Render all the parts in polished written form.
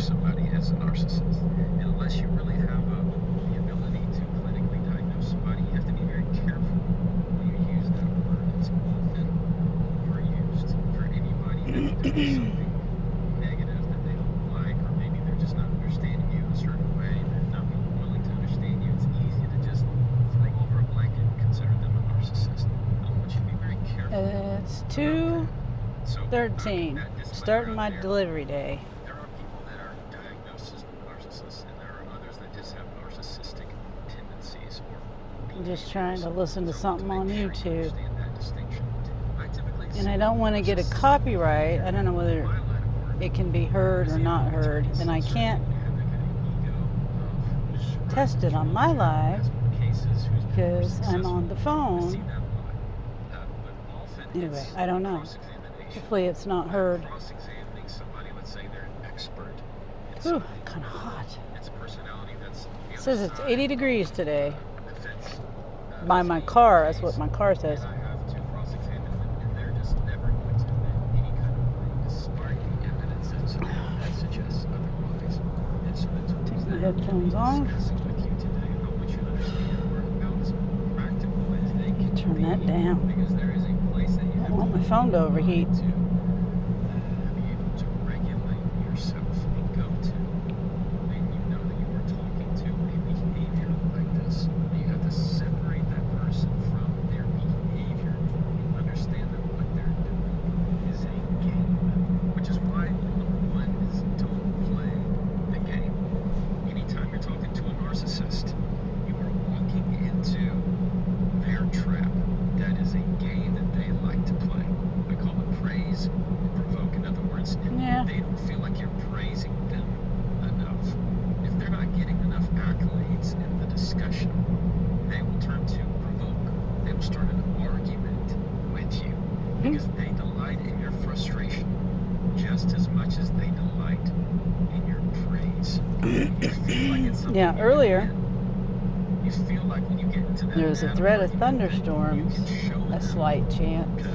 somebody as a narcissist. Unless you really have the ability to clinically diagnose somebody, you have to be very careful when you use that word. It's often overused for anybody that's doing something negative that they don't like, or maybe they're just not understanding you a certain way, they're not being willing to understand you. It's easy to just throw over a blanket and consider them a narcissist. I want you to be very careful. It's 2:13, starting my delivery day. There are people that are diagnosed as narcissists, and there are others that just have narcissistic tendencies. I'm just trying to listen to something on YouTube. And I don't want to get a copyright. I don't know whether it can be heard or not heard. And I can't test it on my live because I'm on the phone. Anyway, I don't know. Hopefully it's not heard. Ooh, kind of hot. It says it's 80 degrees today. By my car, that's what my car says. Take my headphones off. Turn that down. I don't want my phone to overheat. They don't feel like you're praising them enough. If they're not getting enough accolades in the discussion, they will turn to provoke. They will start an argument with you because they delight in your frustration just as much as they delight in your praise. You feel like it's something earlier you feel like when you get into that there was a threat of thunderstorms, a slight chance,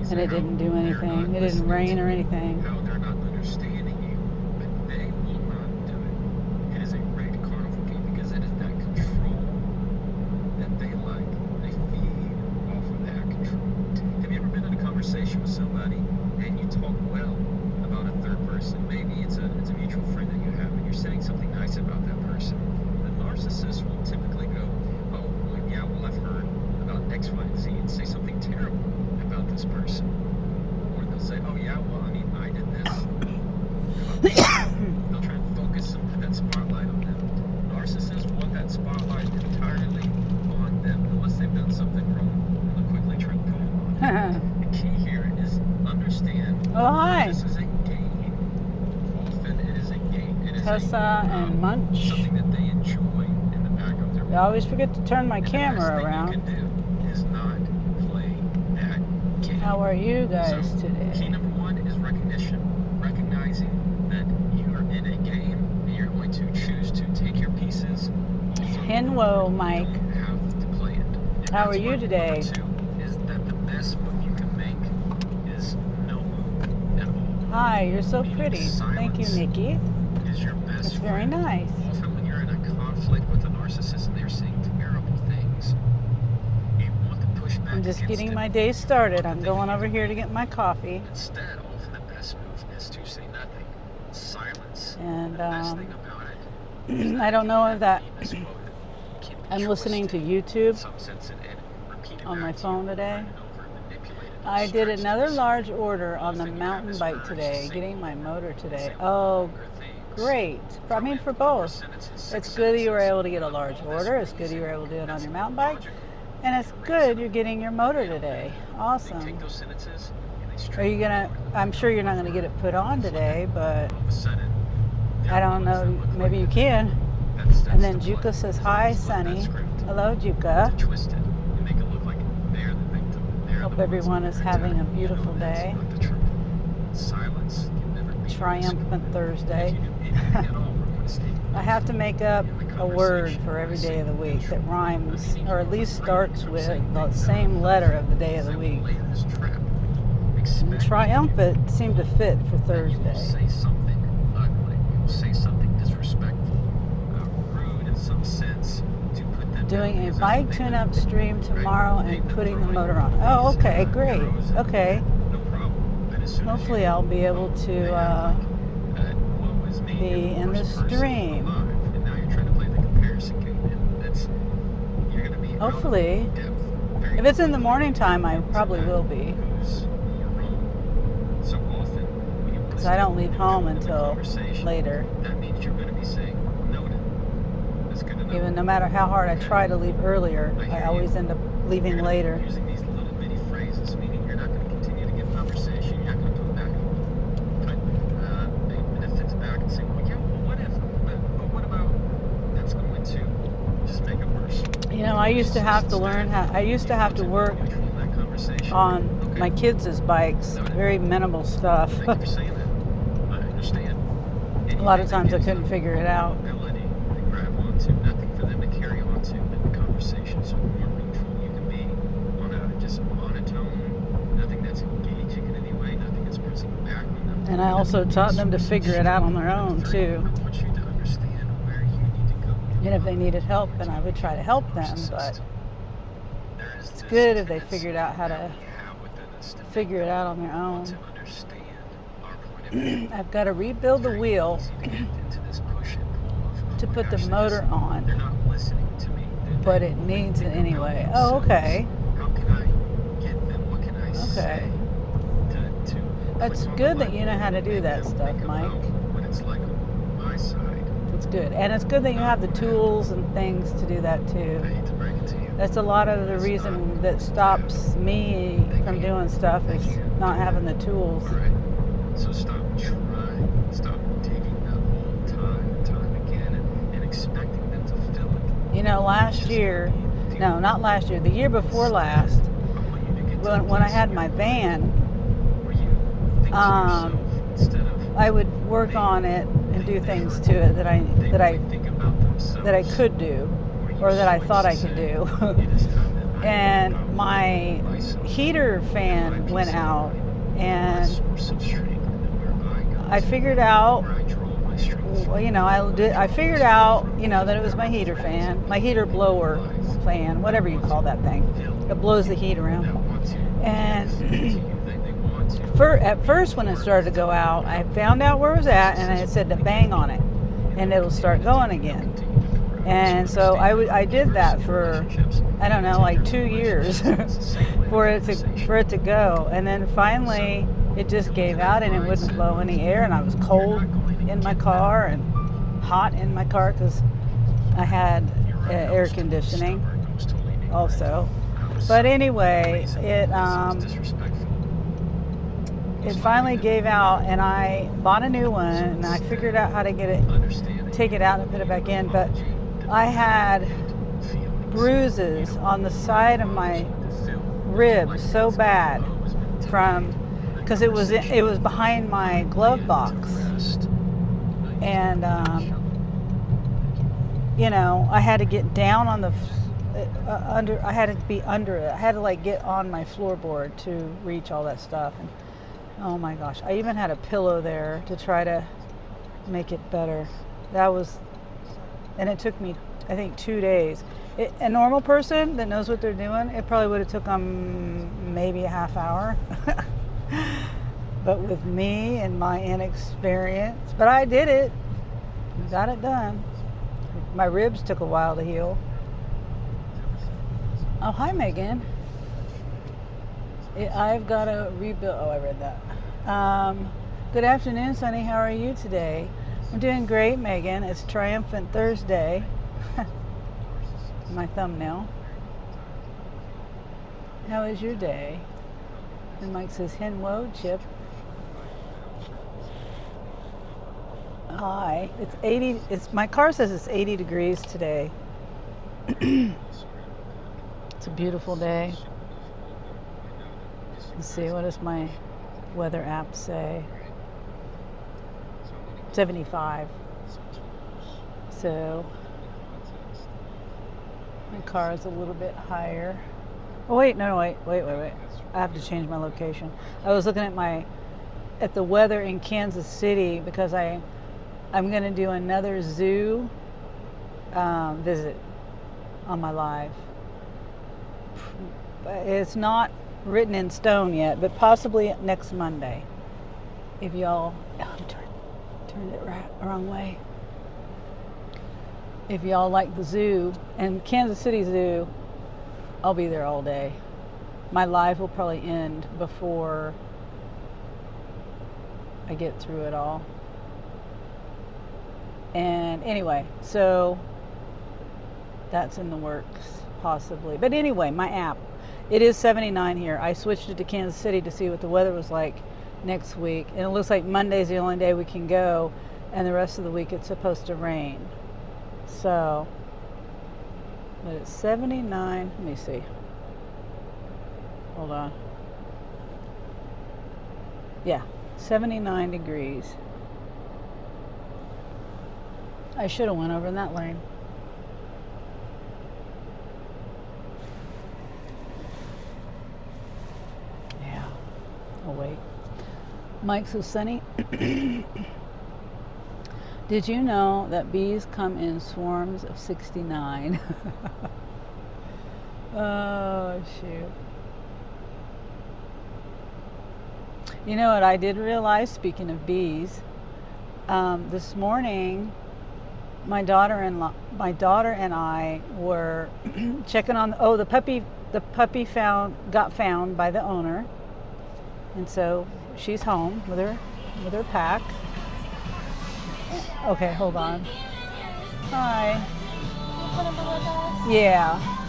and it didn't do anything. It didn't rain or anything. How they're not understanding you, but they will not do it. It is a rigged carnival game because it is that control that they like. They feed off of that control. Have you ever been in a conversation with somebody and you talk well about a third person? Maybe it's a mutual friend that you have, and you're saying something nice about that person. The narcissist will typically go, "Oh, well, yeah, well, I've heard about X, Y, and Z," and say something terrible about this person. Or they'll say, "Oh yeah, well, I mean, I did this." They'll try and focus and put that spotlight on them. Narcissists want that spotlight entirely on them unless they've done something wrong. And they'll quickly try and put it on. The key here is understand this is a game. Often it is a game. It is Tessa and Munch. something that they enjoy in the back of their mind. I always forget to turn my camera around. The best thing you can do is not play that game. How are you guys today? Key number one is recognition. Recognizing that you are in a game and you're going to choose to take your pieces. Hello, Mike. You don't have to play it. And How are that's you why today? Number two is that the best move you can make is no move at all. Hi, you're so pretty. Thank you, Nikki. Is your best That's very friend. nice. Often when you're in a conflict with a narcissist and they're saying terrible things, you want to push back. I'm just against getting it. my day started. I'm going over here to get my coffee. Instead, often the best move is to say nothing. Silence. And The best thing about it is I don't know if that misquoted can be I'm listening to twisted YouTube in some sense and repeated on my back to phone you today. over and over and manipulated and I did stretched another this. large order on the Often you have mountain this bike urge to today, say getting my motor today. say Oh, longer things. great. I mean, for both. It's good that you were able to get a large order. It's good you were able to do it on your mountain bike. And it's good you're getting your motor today. Awesome. Take those sentences and they Are straighten you gonna, I'm sure you're not gonna get it put on today, but all of a sudden. I don't know, maybe you can. And then Juka says, hi, Sunny. Hello, Juka. Twist it and make it look like they're the victim. Hope everyone is having a beautiful day. Silence can never be Triumphant Thursday. If you do anything at all, we're going to stay I have to make up a word for every day of the week that rhymes, or at least starts with the same letter of the day of the week. And triumphant seemed to fit for Thursday. Say something ugly. say something disrespectful, rude in some sense, to put them doing a bike tune-up stream tomorrow and putting the motor on. Oh, okay, great. Okay. No problem. But as soon as Hopefully I'll be able to be in the stream. And now you're trying to play the comparison game. And that's, you're going to be hopefully. If it's in the morning time, I probably will be. So often, when you Because I don't leave home until later. That means you're going to be saying, noted. That's good enough. Even no matter how hard I try to leave earlier, I always end up leaving later. Using these little bitty phrases, meaning you're not going to continue to give conversation, you're not going to put back, put benefits back and say, well, yeah, well, what if? But what about? That's going to just make it worse. You know, I used to have to learn how. I used to have to work on my kids' bikes. Very minimal stuff. Thank you for saying that. I understand. A lot of times I couldn't figure it out. Ability to grab onto, nothing for them to carry onto in the conversation. So the more neutral you can be on a just monotone, nothing that's engaging in any way, nothing that's pressing back on them. And I also taught them to figure it out on their own too. I want you to understand where you need to go. And if they needed help, then I would try to help them. But it's good if they figured out how to figure it out on their own. I've got to rebuild the wheel to put the motor on, but it needs it anyway. Oh, okay. How can I get them? What can I say? That's good that you know how to do that stuff, Mike. What it's like on my side. It's good. And it's good that you have the tools and things to do that too. I hate to break it to you. That's a lot of the reason that stops me from doing stuff is not having the tools. All right. So stop trying. Stop taking the whole time again, and expecting them to fill it. You know, last year, no, not last year, the year before last, when I had my van, I would work on it and do things to it that I could do, or that I thought I could do. And my heater fan went out, and I figured out, you know, I figured out, you know, that it was my heater fan, my heater blower fan, whatever you call that thing. It blows the heat around. And at first, when it started to go out, I found out where it was at, and I said to bang on it, and it'll start going again. And so I did that for, I don't know, like 2 years for it to go. And then finally it just gave out and it wouldn't blow any air, and I was cold in my car and hot in my car because I had air conditioning also. But anyway, it finally gave out, and I bought a new one, and I figured out how to take it out and put it back in. But I had bruises on the side of my ribs so bad because it was behind my glove box, and you know, I had to get down on the I had to be under it. I had to like get on my floorboard to reach all that stuff. And oh my gosh, I even had a pillow there to try to make it better. And it took me, I think, 2 days. A normal person that knows what they're doing, it probably would have took them maybe a half hour. But with me and my inexperience, but I did it. Got it done. My ribs took a while to heal. Oh, hi, Megan. I've got to rebuild. Oh, I read that. Good afternoon, Sonny. How are you today? I'm doing great, Megan. It's Triumphant Thursday. My thumbnail. How is your day? And Mike says, Henwo, Chip. Hi. It's 80. My car says it's 80 degrees today. It's a beautiful day. Let's see, what does my weather app say? 75. So my car is a little bit higher. Oh wait, no, wait. I have to change my location. I was looking at the weather in Kansas City because I I'm going to do another zoo visit on my live. It's not written in stone yet, but possibly next Monday. If y'all turned it wrong way. If y'all like the zoo and Kansas City Zoo, I'll be there all day. My live will probably end before I get through it all. And anyway, so that's in the works possibly. But anyway, my app, it is 79 here. I switched it to Kansas City to see what the weather was like next week. And it looks like Monday's the only day we can go, and the rest of the week it's supposed to rain. So, but it's 79. Let me see. Hold on. Yeah, 79 degrees. I should have went over in that lane. Yeah. Oh, wait. Mike, so sunny. Did you know that bees come in swarms of 69? Oh, shoot. You know what I did realize, speaking of bees, this morning my daughter and I were checking on the puppy got found by the owner, and so she's home with her pack. Okay, hold on. Hi. Yeah.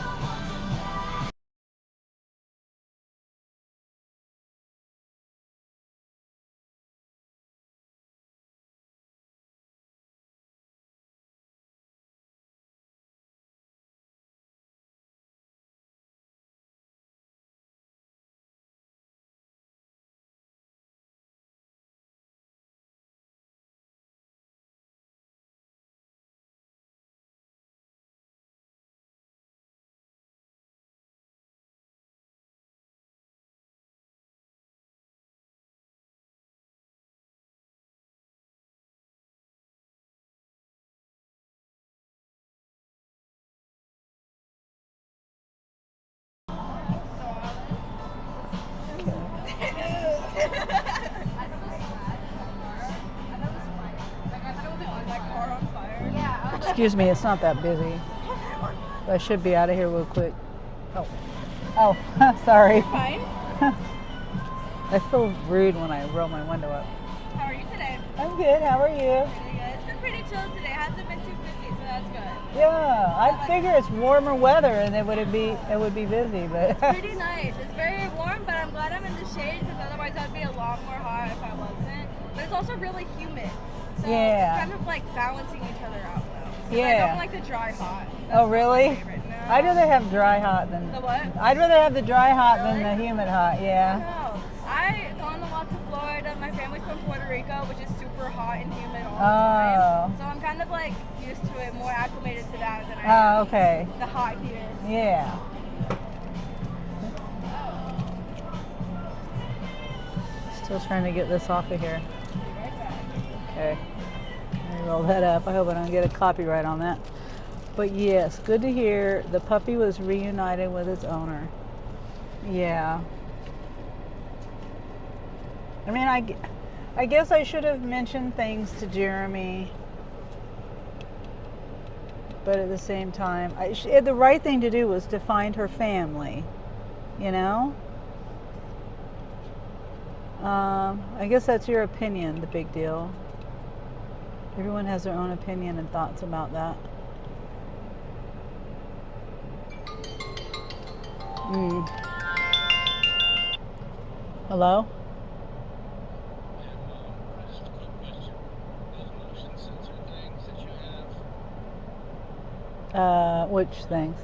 Excuse me, it's not that busy. I should be out of here real quick. Oh, sorry. Fine. I feel rude when I roll my window up. How are you today? I'm good. How are you? Pretty good. It's been pretty chill today. It hasn't been too busy, so that's good. Yeah, I figure it's warmer weather and it would be busy, but It's pretty nice. It's very warm, but I'm glad I'm in the shade because otherwise I'd be a lot more hot if I wasn't. But it's also really humid, so Yeah. it's kind of like balancing each other out though. 'Cause Yeah. I don't like the dry hot. That's Oh, not really? my favorite. No. I'd rather have dry hot than The what? I'd rather have the dry hot than Really? the humid hot. Yeah. No. I gone a lot to Florida. My family's from Puerto Rico, which is super hot and humid all the time. So I'm kind of like used to it, more acclimated to that than I am Okay. the hot here. Yeah. Still trying to get this off of here. Be right back. Okay. Let me roll that up. I hope I don't get a copyright on that. But yes, good to hear the puppy was reunited with its owner. Yeah. I mean, I guess I should have mentioned things to Jeremy. But at the same time, the right thing to do was to find her family, you know? I guess that's your opinion, the big deal. Everyone has their own opinion and thoughts about that. Hello? Just a quick question. Those motion sensor things that you have, Which things?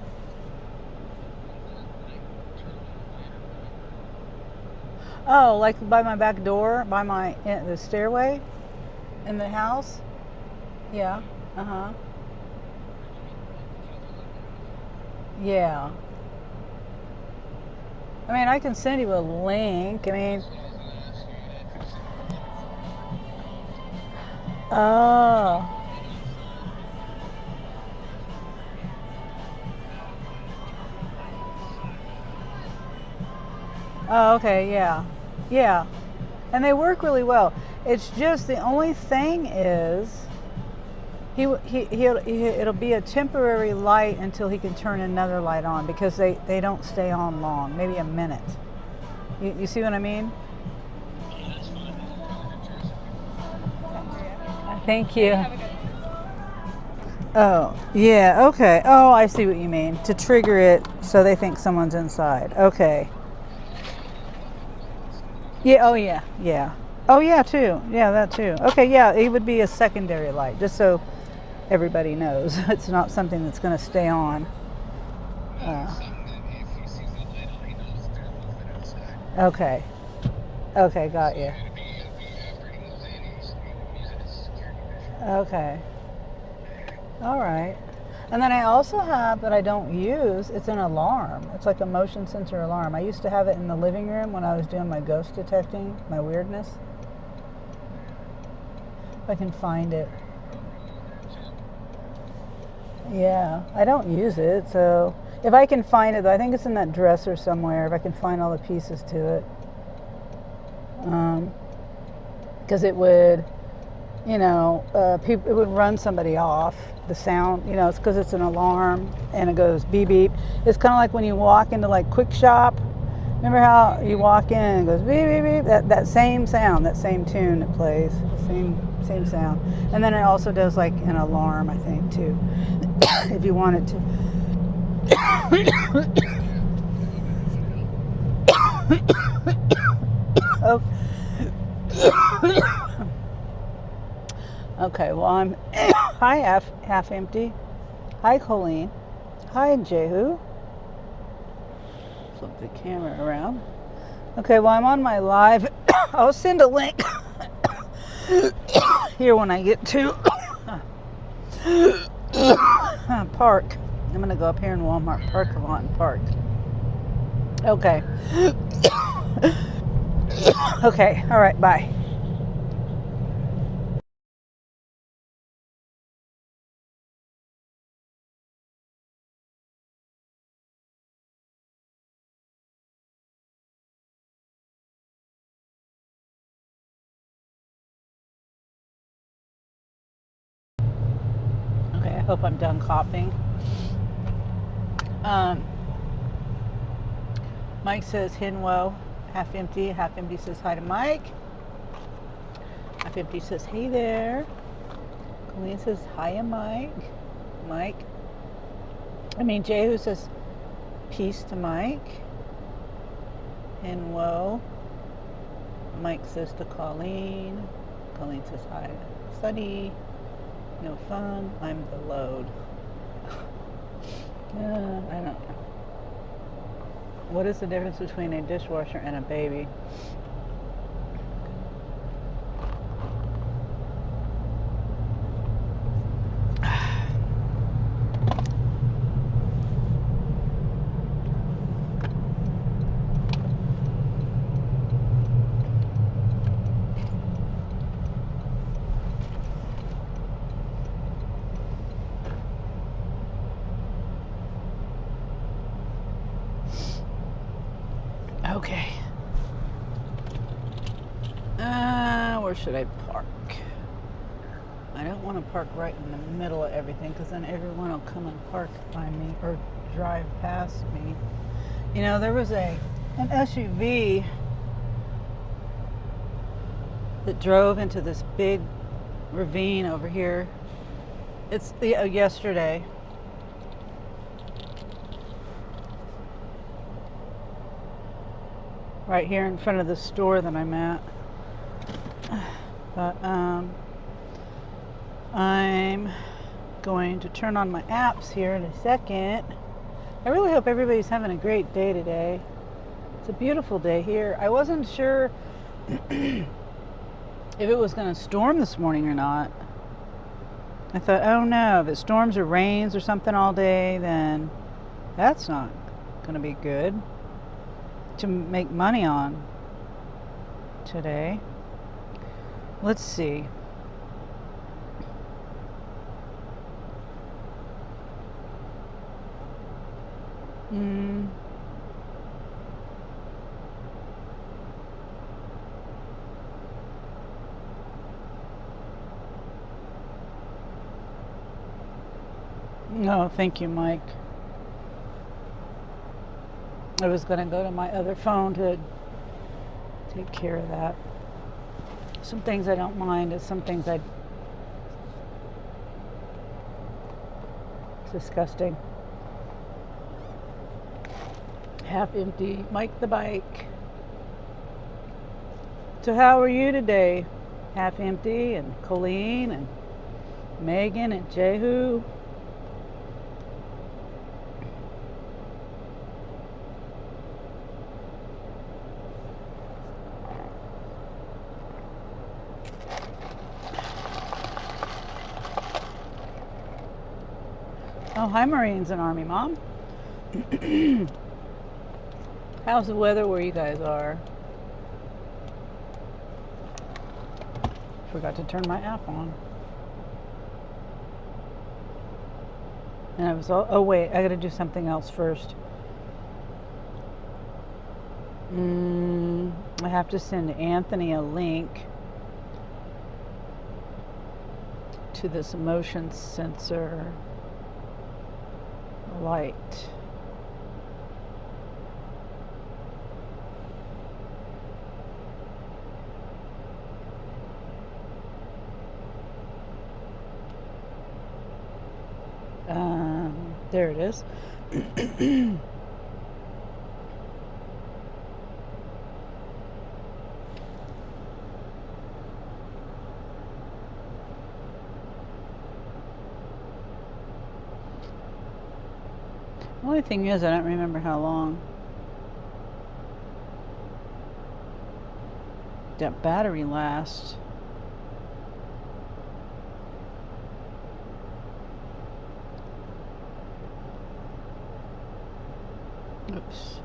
Oh, like by my back door, by the stairway in the house? Yeah. Uh-huh. Yeah. I mean, I can send you a link. I mean, Oh. Oh, okay, yeah. Yeah. And they work really well. It's just the only thing is it'll be a temporary light until he can turn another light on because they don't stay on long, maybe a minute. You see what I mean? Thank you. Have a good one. Oh, yeah, okay. Oh, I see what you mean. To trigger it so they think someone's inside. Okay. Yeah, oh yeah, yeah. Oh yeah, too. Yeah, that too. Okay, yeah, it would be a secondary light, just so everybody knows. It's not something that's going to stay on. Okay. Okay, got you. Okay. All right. And then I also have that I don't use, it's an alarm. It's like a motion sensor alarm. I used to have it in the living room when I was doing my ghost detecting, my weirdness. If I can find it. Yeah, I don't use it, so if I can find it, though, I think it's in that dresser somewhere, if I can find all the pieces to it. Because it would, it would run somebody off. The sound, it's because it's an alarm and it goes beep beep. It's kind of like when you walk into like Quick Shop. Remember how you walk in and it goes beep beep beep? That same sound, that same tune it plays, same sound. And then it also does like an alarm, I think, too, if you wanted to. Oh. Okay, well, I'm hi, half empty. Hi, Colleen. Hi, Jehu. Flip the camera around. Okay, well, I'm on my live. I'll send a link here when I get to park. I'm going to go up here in Walmart parking lot and park. Okay. Okay, all right, bye. Okay, I hope I'm done coughing. Mike says, Hinwo, half empty. Half empty says hi to Mike. Half empty says, hey there. Colleen says, hiya, Mike. Jehu says, peace to Mike. Hinwo. Mike says to Colleen. Colleen says, hi to Sunny. No fun. I'm the load. I don't know. What is the difference between a dishwasher and a baby? Okay. Where should I park? I don't want to park right in the middle of everything because then everyone will come and park by me or drive past me. There was an SUV that drove into this big ravine over here. It's yesterday. Right here in front of the store that I'm at. But I'm going to turn on my apps here in a second. I really hope everybody's having a great day today. It's a beautiful day here. I wasn't sure if it was going to storm this morning or not. I thought, oh no, if it storms or rains or something all day, then that's not going to be good to make money on today. Let's see. Mm. No, thank you, Mike. I was going to go to my other phone to take care of that. Some things I don't mind, and some things it's disgusting. Half empty. Mike the bike. So how are you today? Half empty, and Colleen and Megan and Jehu. Oh, hi, Marines and Army Mom. How's the weather where you guys are? Forgot to turn my app on. And I was oh wait, I gotta do something else first. I have to send Anthony a link to this motion sensor light. There it is. The only thing is, I don't remember how long that battery lasts. Oops.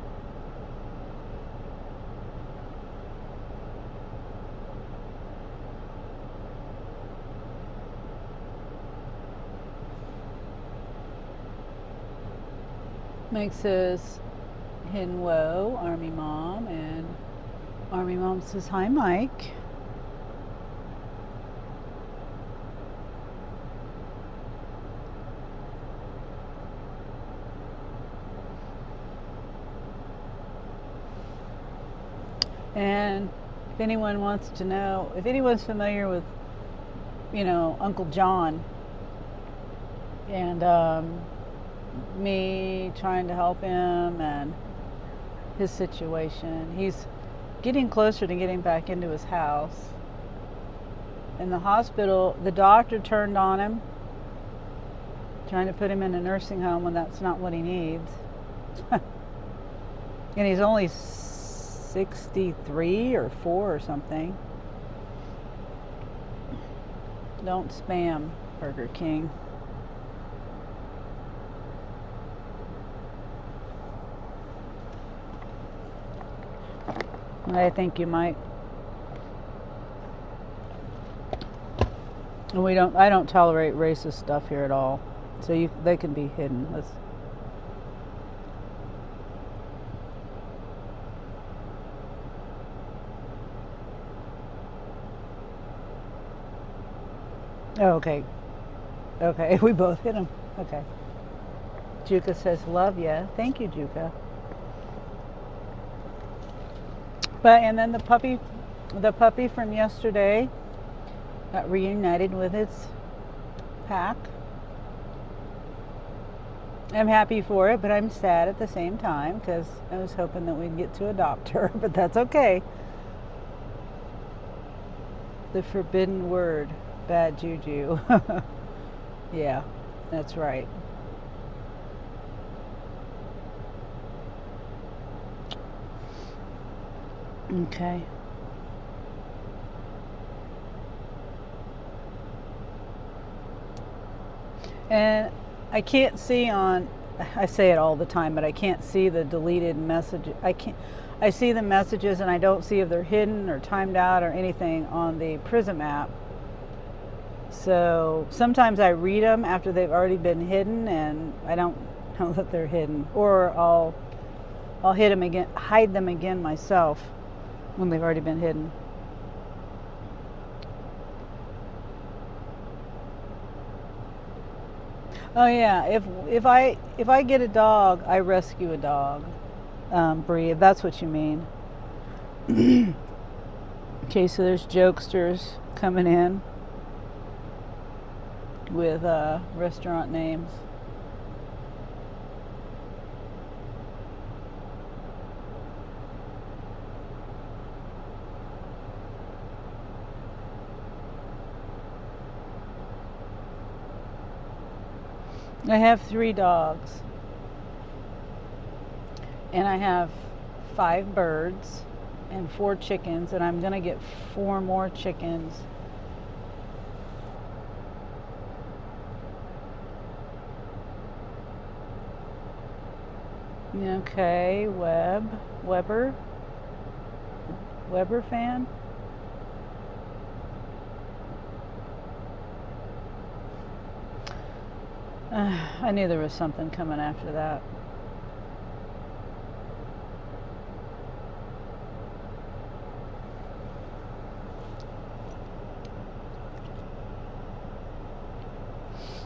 Mike says, Hinwo, Army Mom, and Army Mom says, hi, Mike. And if anyone wants to know, if anyone's familiar with, Uncle John and me trying to help him and his situation, he's getting closer to getting back into his house. In the hospital, the doctor turned on him, trying to put him in a nursing home when that's not what he needs. And he's only 63 or 4 or something. Don't spam Burger King. I thank you, Mike. And I don't tolerate racist stuff here at all. So they can be hidden. Oh, okay. Okay, we both hit him. Okay. Juka says, love ya. Thank you, Juka. And then the puppy from yesterday got reunited with its pack. I'm happy for it, but I'm sad at the same time because I was hoping that we'd get to adopt her, but that's okay. The forbidden word. Bad juju. Yeah, that's right. Okay. And I can't see I say it all the time, but I can't see the deleted message. I see the messages and I don't see if they're hidden or timed out or anything on the Prism app. So sometimes I read them after they've already been hidden, and I don't now that they're hidden, or I'll hide them again myself when they've already been hidden. Oh yeah, if I get a dog, I rescue a dog. Bree, if that's what you mean. Okay, so there's jokesters coming in with restaurant names. I have 3 dogs, and I have 5 birds and 4 chickens, and I'm gonna get 4 more chickens. Okay, Weber fan. I knew there was something coming after that.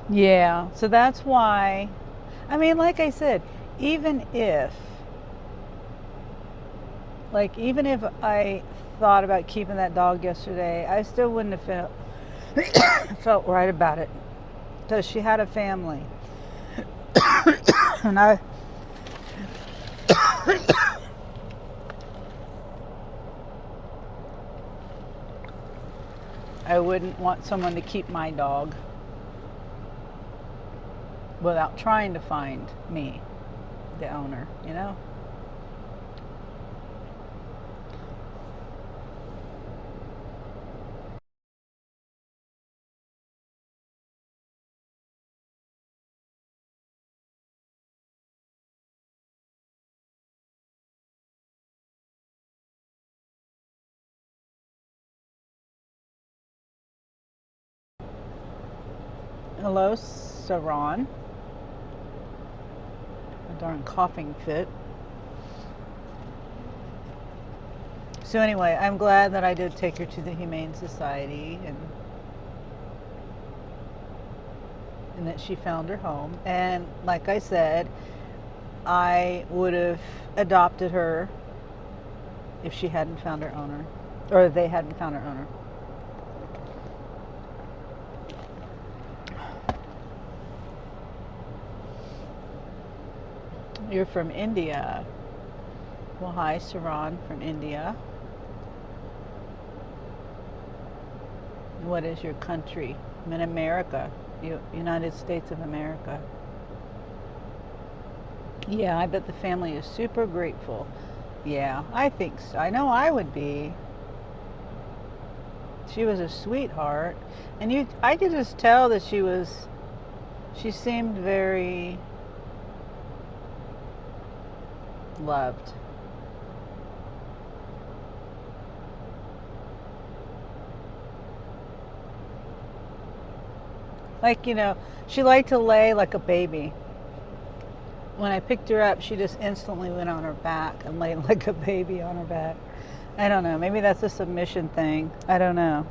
Yeah, so that's why, I mean, like I said, even if I thought about keeping that dog yesterday, I still wouldn't have felt right about it, because she had a family. And I wouldn't want someone to keep my dog without trying to find me, the owner, you know? Hello, Saran. A darn coughing fit. So anyway, I'm glad that I did take her to the Humane Society, and that she found her home. And like I said, I would have adopted her if she hadn't found her owner, or they hadn't found her owner. You're from India. Well, hi, Saran from India. What is your country? I'm in America, United States of America. Yeah, I bet the family is super grateful. Yeah, I think so. I know I would be. She was a sweetheart. And I could just tell that she seemed very loved. Like, she liked to lay like a baby. When I picked her up, she just instantly went on her back and laid like a baby on her back. I don't know. Maybe that's a submission thing. I don't know.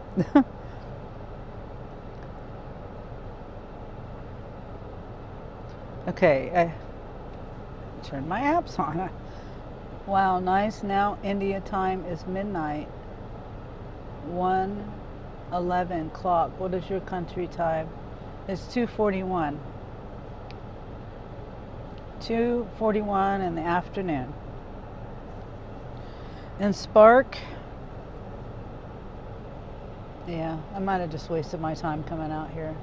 Okay, I turned my apps on. Wow, nice. Now India time is midnight. 1:11 clock. What is your country time? It's 2:41. 2:41 in the afternoon. And Spark, yeah, I might have just wasted my time coming out here.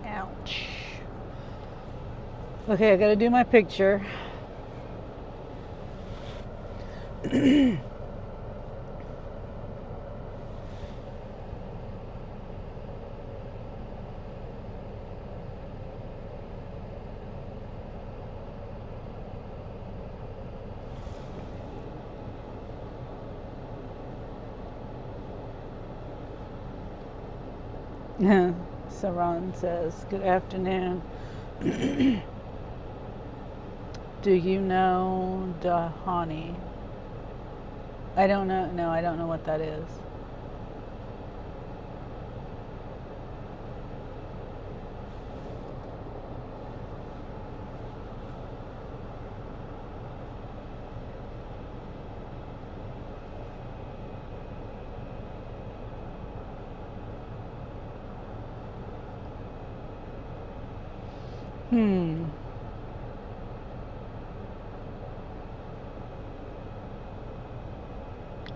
Ouch. Okay, I gotta do my picture. Saran says, good afternoon. Do you know Dahani? I don't know. No, I don't know what that is.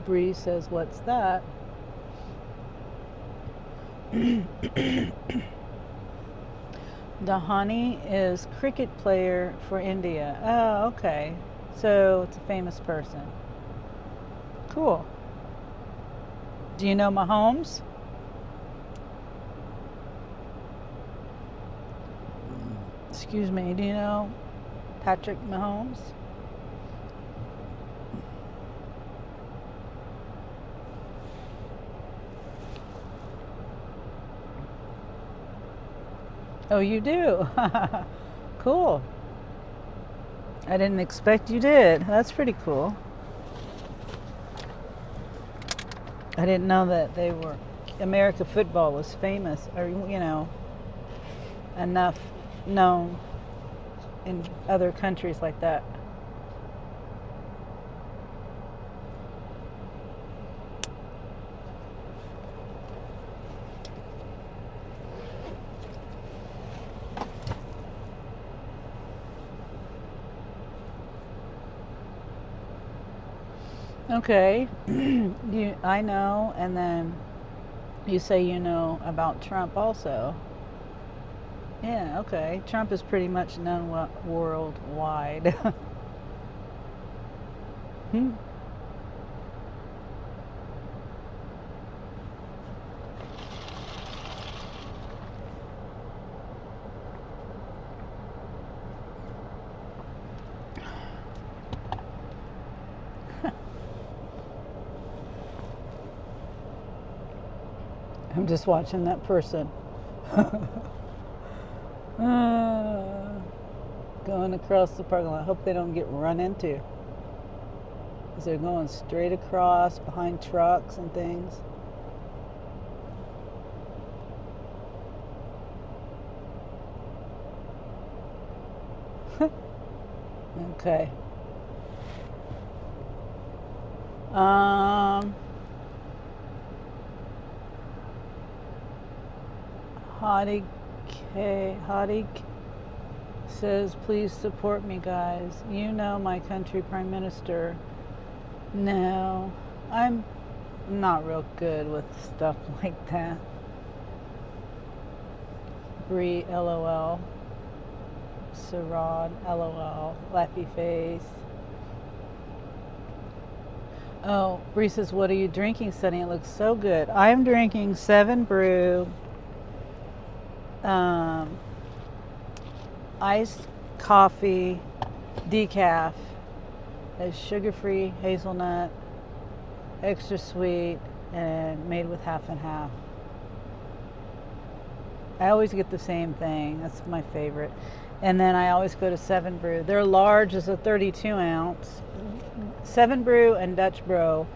Bree says, what's that? Dahani is cricket player for India. Oh, okay. So it's a famous person. Cool. Do you know Mahomes? Excuse me, do you know Patrick Mahomes? Oh, you do? Cool. I didn't expect you did. That's pretty cool. I didn't know that America football was famous, or, enough known in other countries like that. Okay, I know, and then you say you know about Trump also. Yeah, okay. Trump is pretty much known worldwide. I'm just watching that person. Going across the parking lot. I hope they don't get run into. Because they're going straight across behind trucks and things. Okay. Hadig says, please support me, guys. You know my country prime minister. No, I'm not real good with stuff like that. Bree, LOL. Sarad, LOL. Laughy face. Oh, Bree says, what are you drinking, Sunny? It looks so good. I'm drinking 7 Brew iced coffee decaf. It's sugar-free, hazelnut, extra sweet, and made with half and half. I always get the same thing. That's my favorite. And then I always go to 7 Brew. Their large is a 32 ounce. 7 Brew and Dutch Bro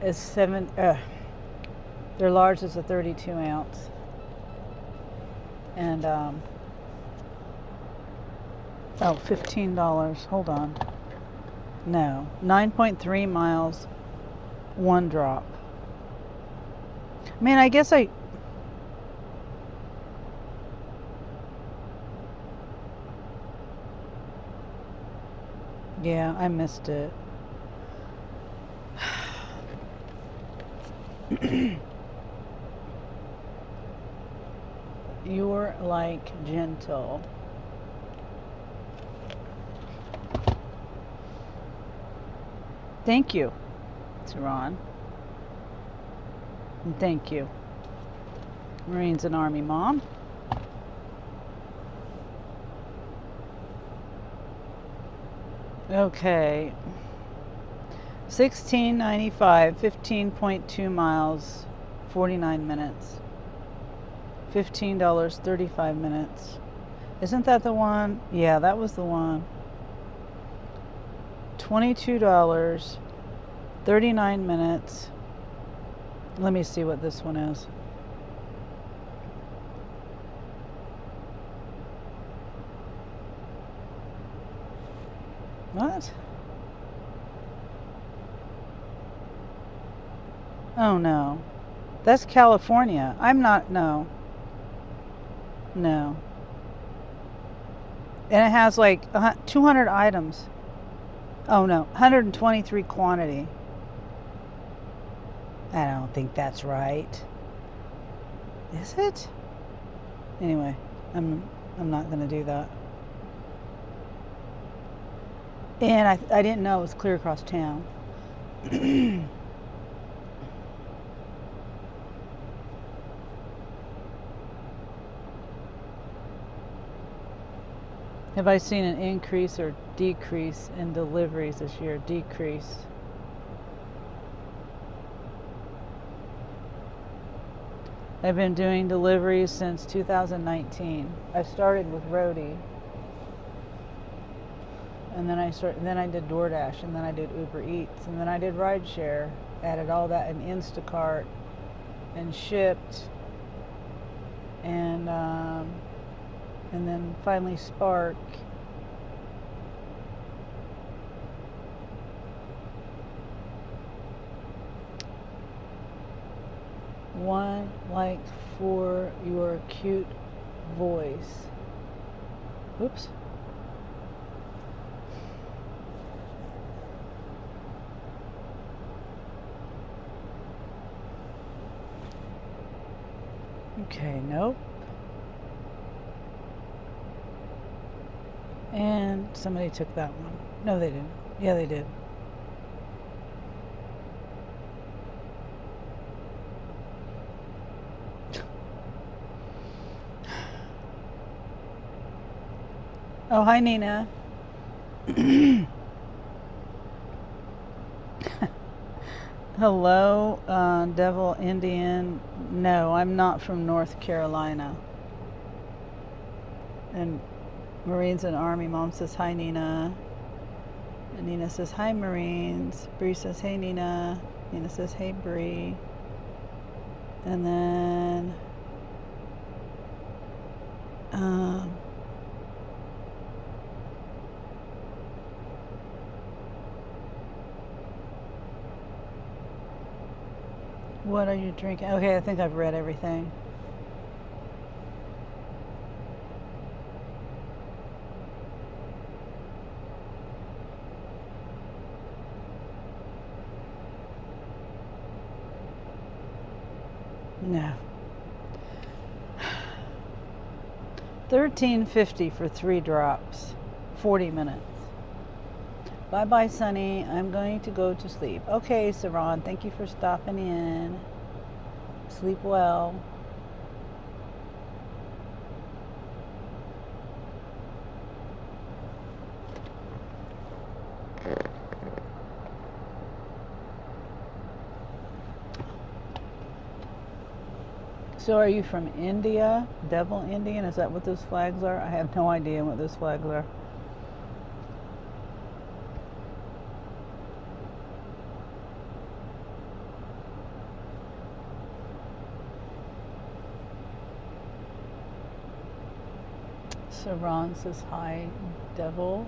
is their large is a 32 ounce. And $15. Hold on. No, 9.3 miles, 1 drop. I mean, I guess yeah, I missed it. You're like gentle. Thank you, Saran. And thank you, Marines and Army Mom. Okay. 1695, 15.2 miles, 49 minutes. $15, 35 minutes. Isn't that the one? Yeah, that was the one. $22, 39 minutes. Let me see what this one is. What? Oh no. That's California. I'm not, no. No. And it has like 200 items. Oh no, 123 quantity. I don't think that's right. Is it? Anyway, I'm not gonna do that. And I didn't know it was clear across town. Have I seen an increase or decrease in deliveries this year? Decrease. I've been doing deliveries since 2019. I started with Roadie. And then I did DoorDash, and then I did Uber Eats, and then I did rideshare, added all that in Instacart and shipped, and then finally Spark. One like for your cute voice. Oops. Okay, nope. And somebody took that one. No, they didn't. Yeah, they did. Oh, hi, Nina. Hello, Devil Indian. No, I'm not from North Carolina. And Marines and Army. Mom says, hi, Nina. And Nina says, hi, Marines. Bree says, hey, Nina. Nina says, hey, Bree. And then, what are you drinking? Okay, I think I've read everything. No. $13.50 for 3 drops. 40 minutes. Bye bye, Sunny. I'm going to go to sleep. Okay, Saran, thank you for stopping in. Sleep well. So are you from India? Devil Indian? Is that what those flags are? I have no idea what those flags are. Saran says hi, Devil.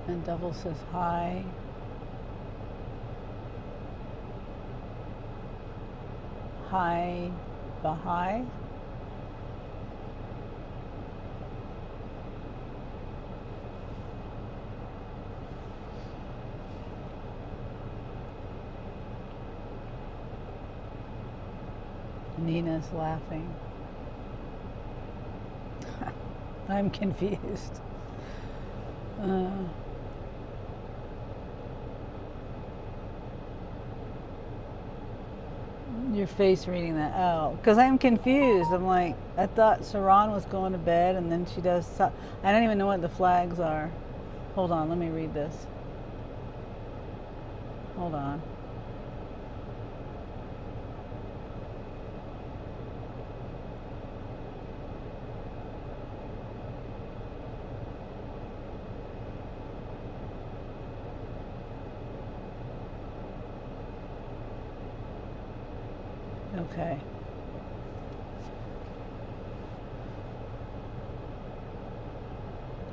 And Devil says hi. Hi, Baha'i. Nina's laughing. I'm confused. Your face reading that. Oh, because I'm confused. I'm like, I thought Saran was going to bed, and then she does. I don't even know what the flags are. Hold on, let me read this. Hold on. Okay.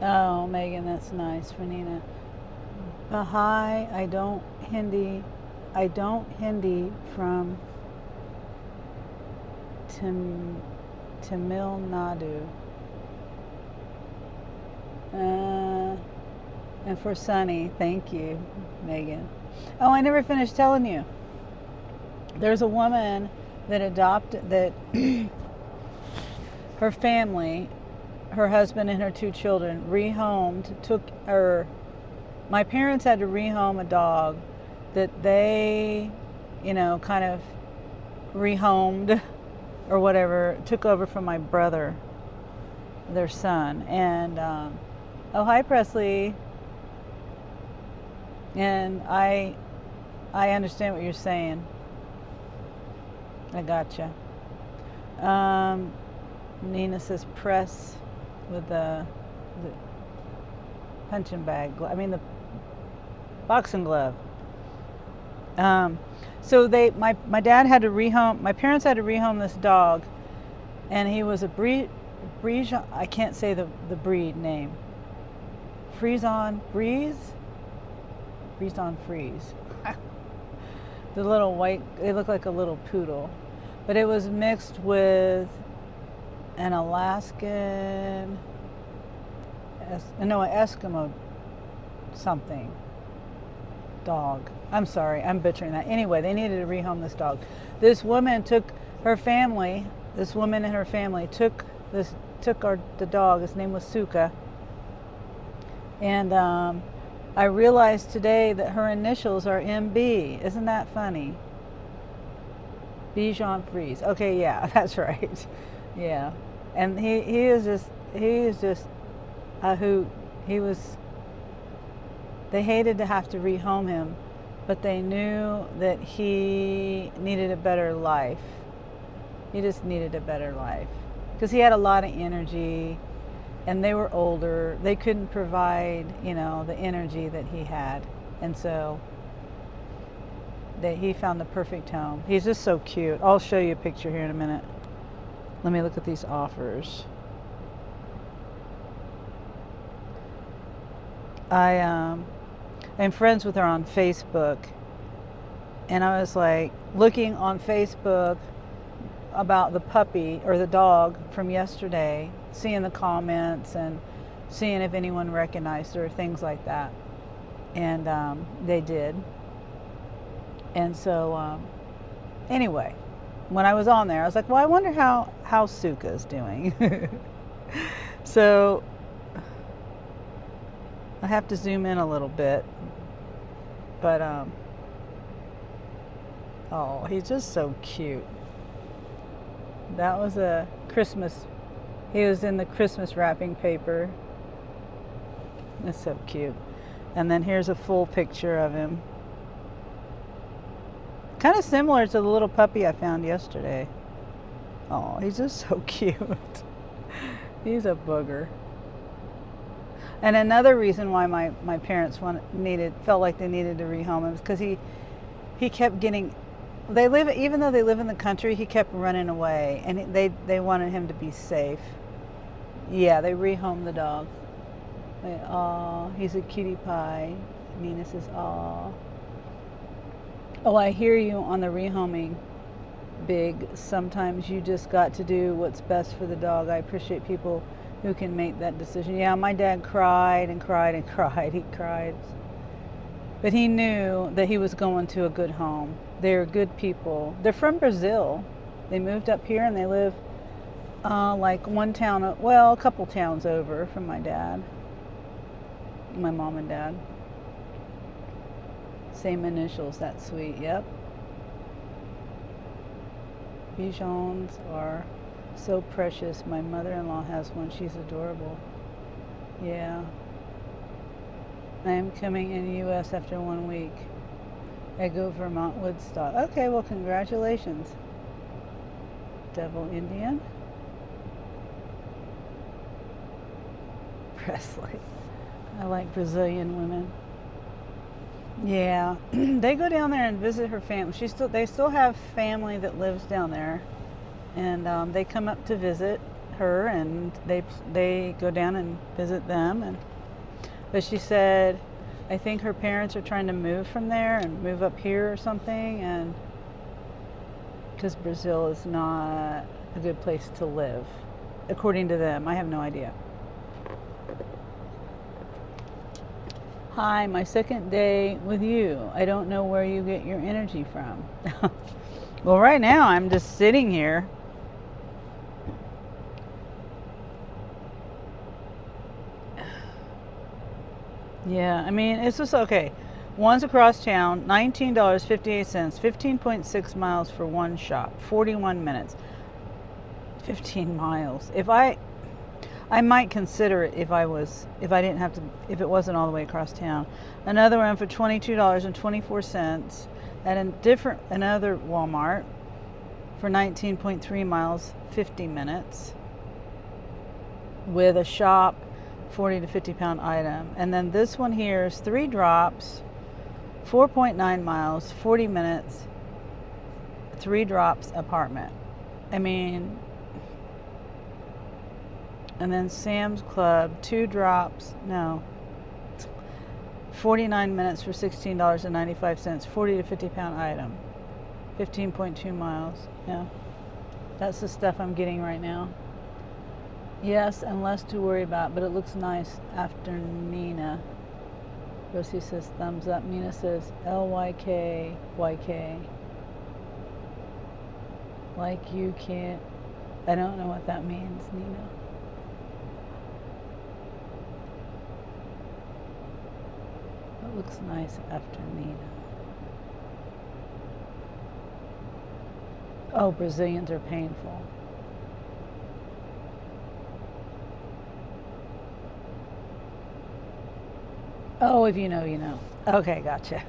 Oh, Megan, that's nice for Nina. Baha'i, I don't Hindi from Tamil Nadu. And for Sunny, thank you, Megan. Oh, I never finished telling you. There's a woman that adopted, that her family, her husband and her 2 children, rehomed, my parents had to rehome a dog that they, kind of rehomed or whatever, took over from my brother, their son. And, oh, hi, Presley. And I understand what you're saying. I gotcha. Nina says press with the punching bag. The boxing glove. So my dad had to rehome. My parents had to rehome this dog, and he was a Breeze. I can't say the breed name. Frieson Freeze. The little white. It looked like a little poodle, but it was mixed with an Alaskan. An Eskimo something dog. I'm sorry, I'm butchering that. Anyway, they needed to rehome this dog. This woman and her family took the dog. His name was Suka. And I realized today that her initials are MB. Isn't that funny? Bichon Frise. Okay, yeah, that's right. Yeah. And he is just a hoot. They hated to have to rehome him, but they knew that he needed a better life. He just needed a better life because he had a lot of energy, and they were older. They couldn't provide, the energy that he had, and so he found the perfect home. He's just so cute. I'll show you a picture here in a minute. Let me look at these offers. I'm friends with her on Facebook, and I was like looking on Facebook about the puppy or the dog from yesterday, seeing the comments and seeing if anyone recognized her, things like that. And they did. And so anyway, when I was on there, I was like, well, I wonder how Suka's doing. So I have to zoom in a little bit, but oh, he's just so cute. That was a Christmas. He was in the Christmas wrapping paper. That's so cute. And then here's a full picture of him. Kind of similar to the little puppy I found yesterday. Oh, he's just so cute. He's a booger. And another reason why my parents felt like they needed to rehome him is because he kept getting. Even though they live in the country, he kept running away, and they wanted him to be safe. Yeah, they rehomed the dog. Aw, he's a cutie pie. Nina says, aw. Oh, I hear you on the rehoming, Big. Sometimes you just got to do what's best for the dog. I appreciate people who can make that decision. Yeah, my dad cried and cried and cried. He cried. But he knew that he was going to a good home. They're good people. They're from Brazil. They moved up here and they live like a couple towns over from my dad. My mom and dad. Same initials, that's sweet, yep. Bichons are so precious. My mother-in-law has one. She's adorable. Yeah. I am coming in the U.S. after 1 week. I go Vermont Woodstock. Okay, well, congratulations. Devil Indian. Presley. I like Brazilian women. Yeah, they go down there and visit her family. They still have family that lives down there, and they come up to visit her, and they go down and visit them. But she said, I think her parents are trying to move from there and move up here or something, and because Brazil is not a good place to live, according to them. I have no idea. Hi, my second day with you. I don't know where you get your energy from. Well, right now I'm just sitting here. Yeah, I mean, it's just okay. One's across town, $19.58, 15.6 miles for one shop, 41 minutes, 15 miles. I might consider it if I didn't have to, if it wasn't all the way across town. Another one for $22.24 at another Walmart for 19.3 miles, 50 minutes, with a shop, 40 to 50 pound item. And then this one here is 3 drops, 4.9 miles, 40 minutes, 3 drops apartment. I mean, and then Sam's Club, 2 drops, no, 49 minutes for $16.95, 40 to 50 pound item, 15.2 miles. Yeah, that's the stuff I'm getting right now. Yes, and less to worry about, but it looks nice after Nina. Rosie says thumbs up. Nina says LYK, YK. Like you can't, I don't know what that means, Nina. It looks nice after Nina. Oh, Brazilians are painful. Oh, if you know, you know. Okay, gotcha.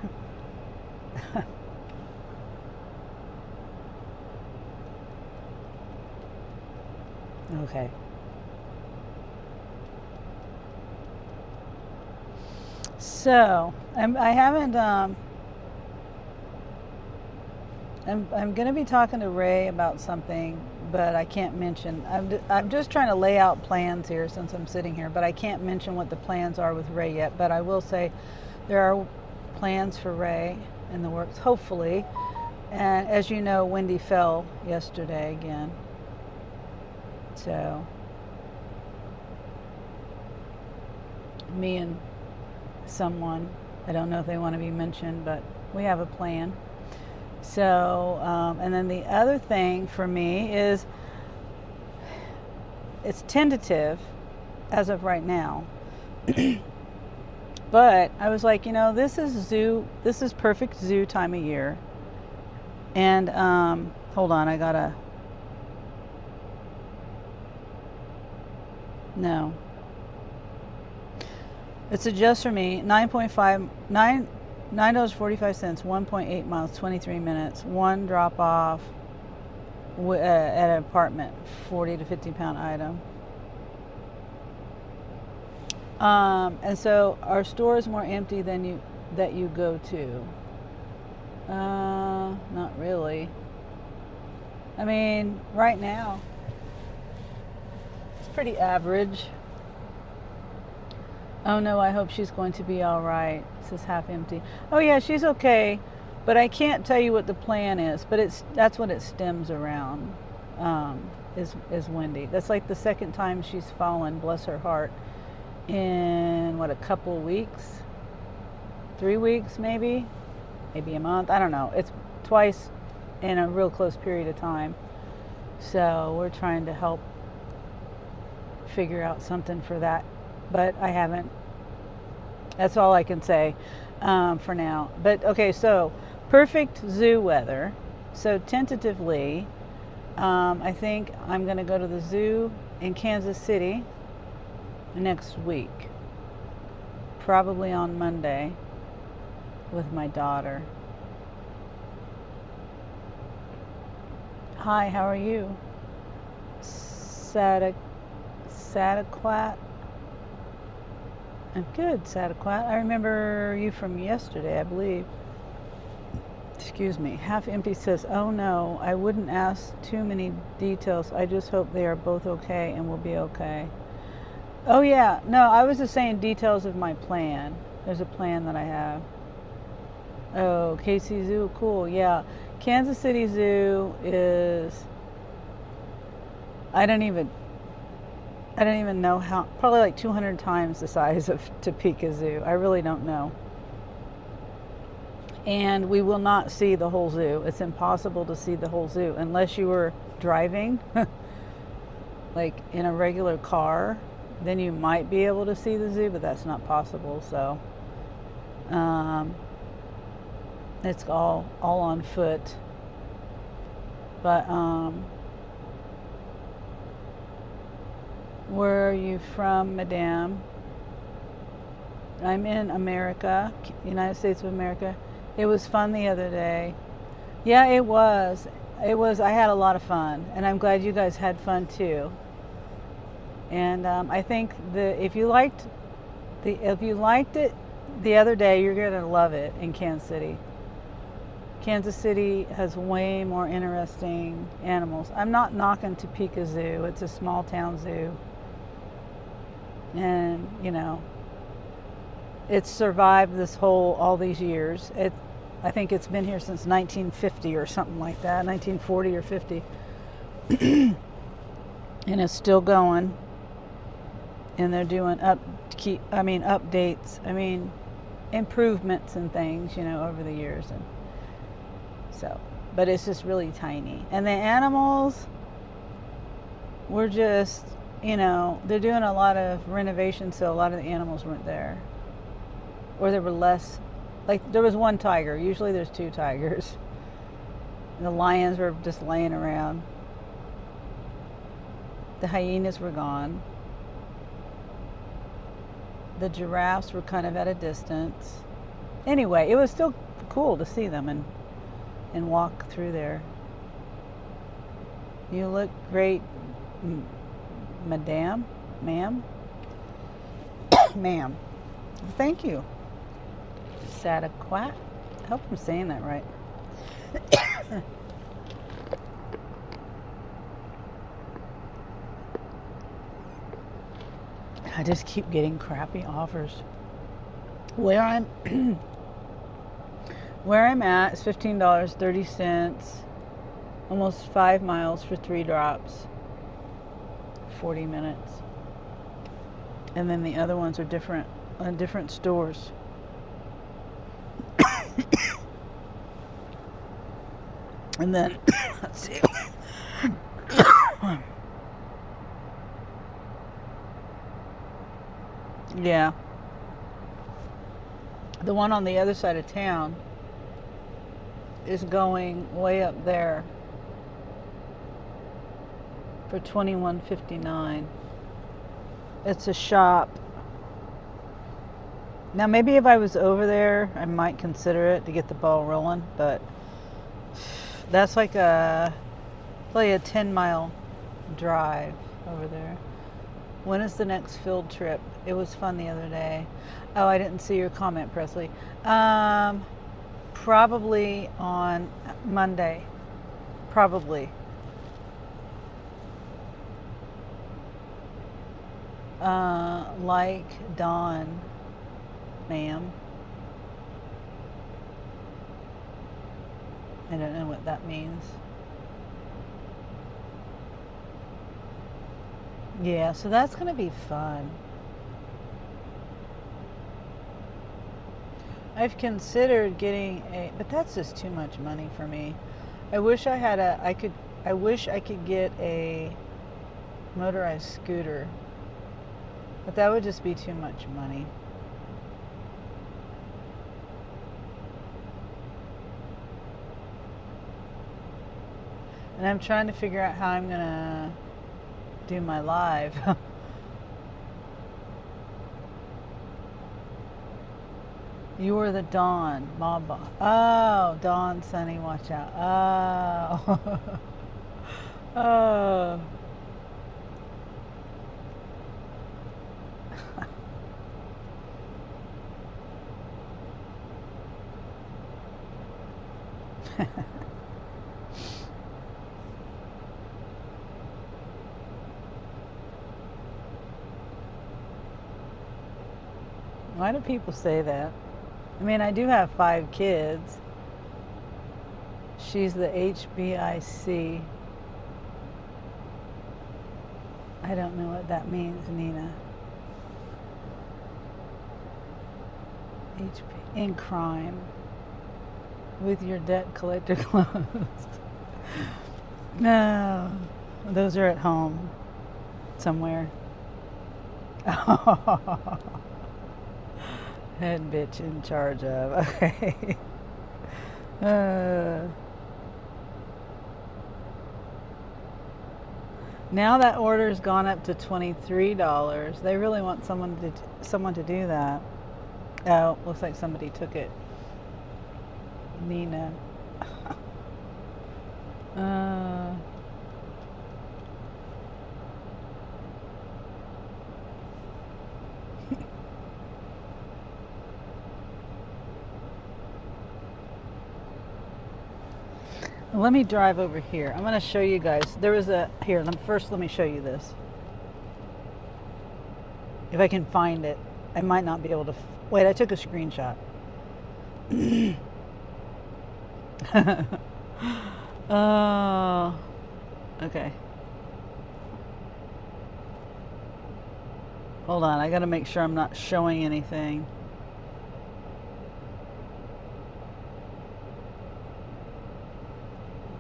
Okay. So, I haven't, I'm going to be talking to Ray about something, but I can't mention. I'm just trying to lay out plans here since I'm sitting here, but I can't mention what the plans are with Ray yet. But I will say there are plans for Ray in the works, hopefully. And as you know, Wendy fell yesterday again. So, me and someone, I don't know if they want to be mentioned, but we have a plan. So, and then the other thing for me is it's tentative as of right now. But I was like, you know, this is perfect zoo time of year. And hold on, I gotta, no. It's a just for me, $9.45, 1.8 miles, 23 minutes, 1 drop off at an apartment, 40 to 50 pound item. And so our store is more empty than that you go to. Not really. I mean, right now, it's pretty average. Oh no, I hope she's going to be all right. It says half empty. Oh yeah, she's okay, but I can't tell you what the plan is. But that's what it stems around. Is Wendy? That's like the second time she's fallen. Bless her heart. In what, a couple weeks, 3 weeks maybe a month. I don't know. It's twice in a real close period of time. So we're trying to help figure out something for that. But I haven't. That's all I can say for now. But okay, so perfect zoo weather. So tentatively, I think I'm going to go to the zoo in Kansas City next week. Probably on Monday with my daughter. Hi, how are you? Sadaquat. I'm good, Sadaquat. I remember you from yesterday, I believe. Excuse me. Half Empty says, oh no, I wouldn't ask too many details. I just hope they are both okay and will be okay. Oh yeah, no, I was just saying details of my plan. There's a plan that I have. Oh, KC Zoo, cool, yeah. Kansas City Zoo is, I don't even know how, probably like 200 times the size of Topeka Zoo. I really don't know. And we will not see the whole zoo. It's impossible to see the whole zoo unless you were driving, like in a regular car. Then you might be able to see the zoo, but that's not possible. So it's all on foot. But where are you from, Madame? I'm in America, United States of America. It was fun the other day. Yeah, it was. I had a lot of fun, and I'm glad you guys had fun too. And I think if you liked it the other day, you're gonna love it in Kansas City. Kansas City has way more interesting animals. I'm not knocking Topeka Zoo. It's a small town zoo, and you know, it's survived all these years. I think it's been here since 1950 or something like that, 1940 or 50. And it's still going. And they're doing updates, improvements and things, over the years. And so, but it's just really tiny. And the animals were just, they're doing a lot of renovations, so a lot of the animals weren't there. Or there were less. Like, there was one tiger. Usually there's two tigers. And the lions were just laying around. The hyenas were gone. The giraffes were kind of at a distance. Anyway, it was still cool to see them and walk through there. You look great, madame, ma'am. Ma'am. Thank you. Sadaquat. I hope I'm saying that right. I just keep getting crappy offers. Where I'm at is $15.30, almost 5 miles for 3 drops, 40 minutes. And then the other ones are different stores. And then, let's see. Yeah. The one on the other side of town is going way up there for $21.59. It's a shop. Now, maybe if I was over there, I might consider it to get the ball rolling, but that's like probably a 10-mile drive over there. When is the next field trip? It was fun the other day. Oh, I didn't see your comment, Presley. Probably on Monday. Probably. Like Dawn, ma'am. I don't know what that means. Yeah, so that's going to be fun. I've considered getting but that's just too much money for me. I wish I had I wish I could get a motorized scooter. But that would just be too much money. And I'm trying to figure out how I'm going to do my live. You were the Dawn, Mamba. Oh, Dawn, Sunny, watch out. Oh. Oh. Why do people say that? I mean, I do have 5 kids. She's the HBIC. I don't know what that means, Nina. HP in crime with your debt collector closed. No, those are at home somewhere. Head bitch in charge of. Okay. Now that order's gone up to $23. They really want someone to do that. Oh, looks like somebody took it. Nina. Let me drive over here. I'm going to show you guys. There was a... Here, first let me show you this. If I can find it. I might not be able to... Wait, I took a screenshot. Okay. Hold on. I got to make sure I'm not showing anything.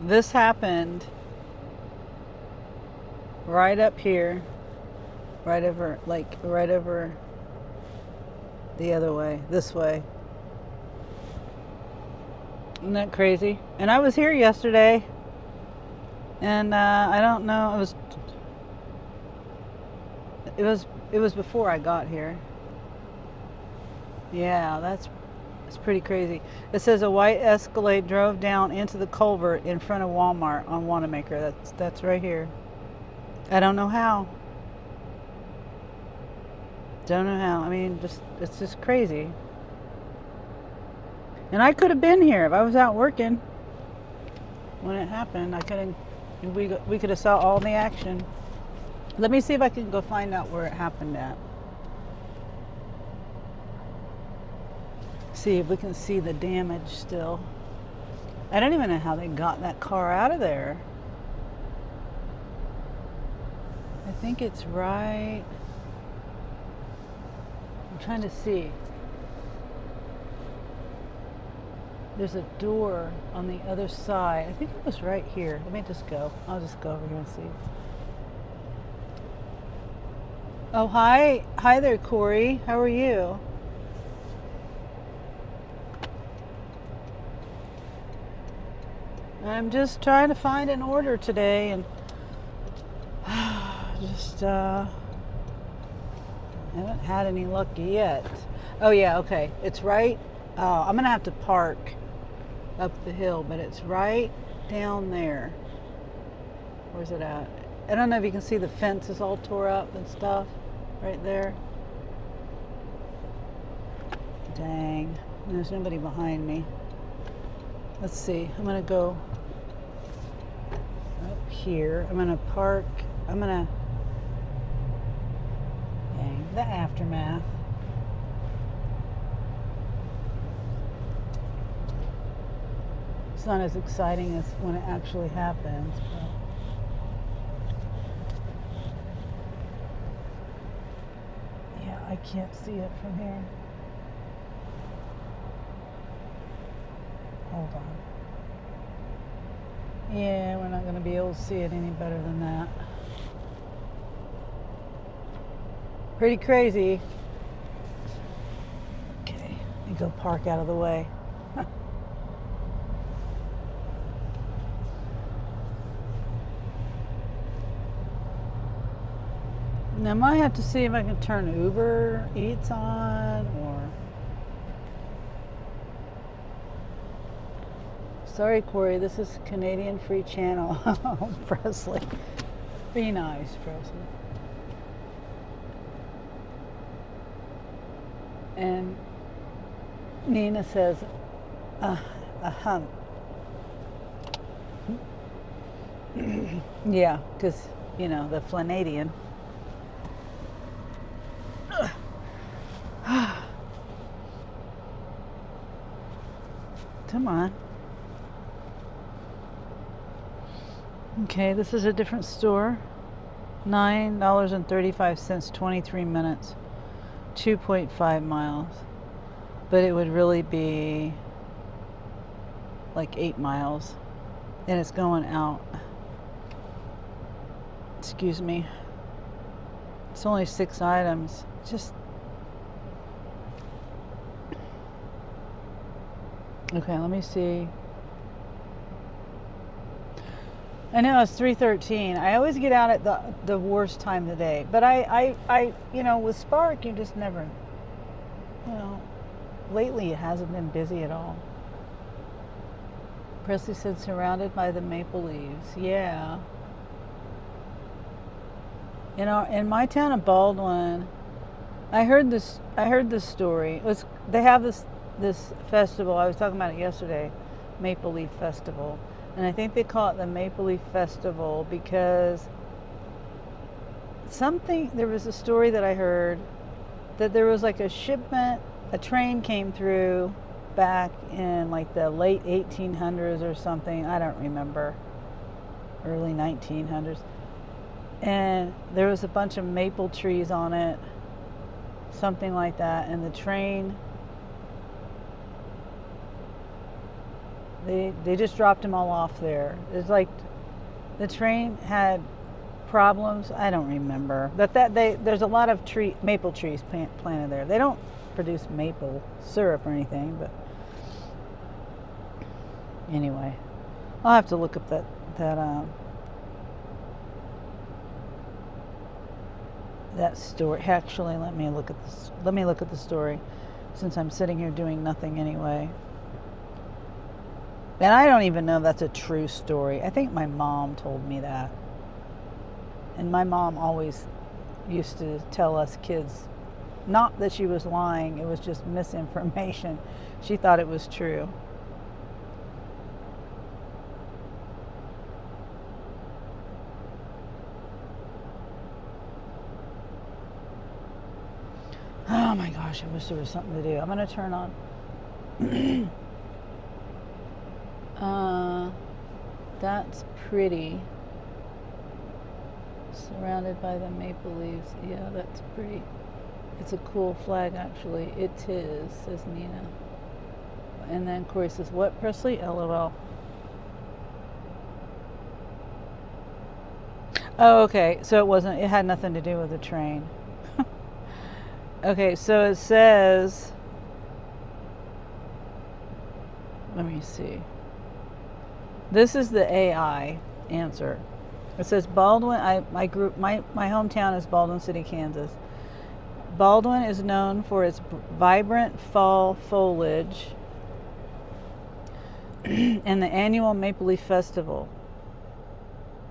This happened right up here, right over the other way, this way. Isn't that crazy? And I was here yesterday, and I don't know, it was before I got here. Yeah, that's pretty crazy. It says a white Escalade drove down into the culvert in front of Walmart on Wanamaker. That's right here. I don't know how. Don't know how. I mean, it's just crazy. And I could have been here if I was out working when it happened. I could have. We could have saw all the action. Let me see if I can go find out where it happened at. See if we can see the damage still. I don't even know how they got that car out of there. I think it's right. I'm trying to see. There's a door on the other side. I think it was right here. Let me just go. I'll just go over here and see. Oh, hi. Hi there, Corey. How are you? I'm just trying to find an order today, and just haven't had any luck yet. Oh yeah, okay. It's right. I'm gonna have to park up the hill, but it's right down there. Where's it at? I don't know if you can see the fence is all tore up and stuff right there. Dang, there's nobody behind me. Let's see. I'm gonna go up here. I'm gonna park. Dang, the aftermath. It's not as exciting as when it actually happens. But. Yeah, I can't see it from here. Hold on. Yeah, we're not going to be able to see it any better than that. Pretty crazy. Okay, let me go park out of the way. Now I might have to see if I can turn Uber Eats on, or... Sorry, Corey, this is Canadian Free Channel. Presley. Be nice, Presley. And Nina says, Yeah, because, you know, the Flanagan. Come on. Okay, this is a different store. $9.35, 23 minutes, 2.5 miles. But it would really be like 8 miles. And it's going out. Excuse me. It's only 6 items. Just. Okay, let me see. I know it's 3:13. I always get out at the worst time of the day. But I you know, with Spark, you just never, you know, lately it hasn't been busy at all. Presley said surrounded by the maple leaves. Yeah. In my town of Baldwin, I heard this story. They have this festival. I was talking about it yesterday, Maple Leaf Festival. And I think they call it the Maple Leaf Festival because there was a story that I heard that there was like a train came through back in like the late 1800s or something. I don't remember. Early 1900s. And there was a bunch of maple trees on it. Something like that. And the train, they just dropped them all off there. It's like the train had problems. I don't remember. But there's a lot of maple trees planted there. They don't produce maple syrup or anything, but anyway, I'll have to look up that story. Actually, let me look at the story, since I'm sitting here doing nothing anyway. And I don't even know if that's a true story. I think my mom told me that. And my mom always used to tell us kids, not that she was lying, it was just misinformation. She thought it was true. Oh my gosh, I wish there was something to do. I'm going to turn on. That's pretty. Surrounded by the maple leaves. Yeah, that's pretty. It's a cool flag, actually. It is, says Nina. And then Corey says, what, Presley? LOL. Oh, okay. So it had nothing to do with the train. Okay, so it says, let me see. This is the AI answer. It says Baldwin, my hometown is Baldwin City, Kansas. Baldwin is known for its vibrant fall foliage and the annual Maple Leaf Festival.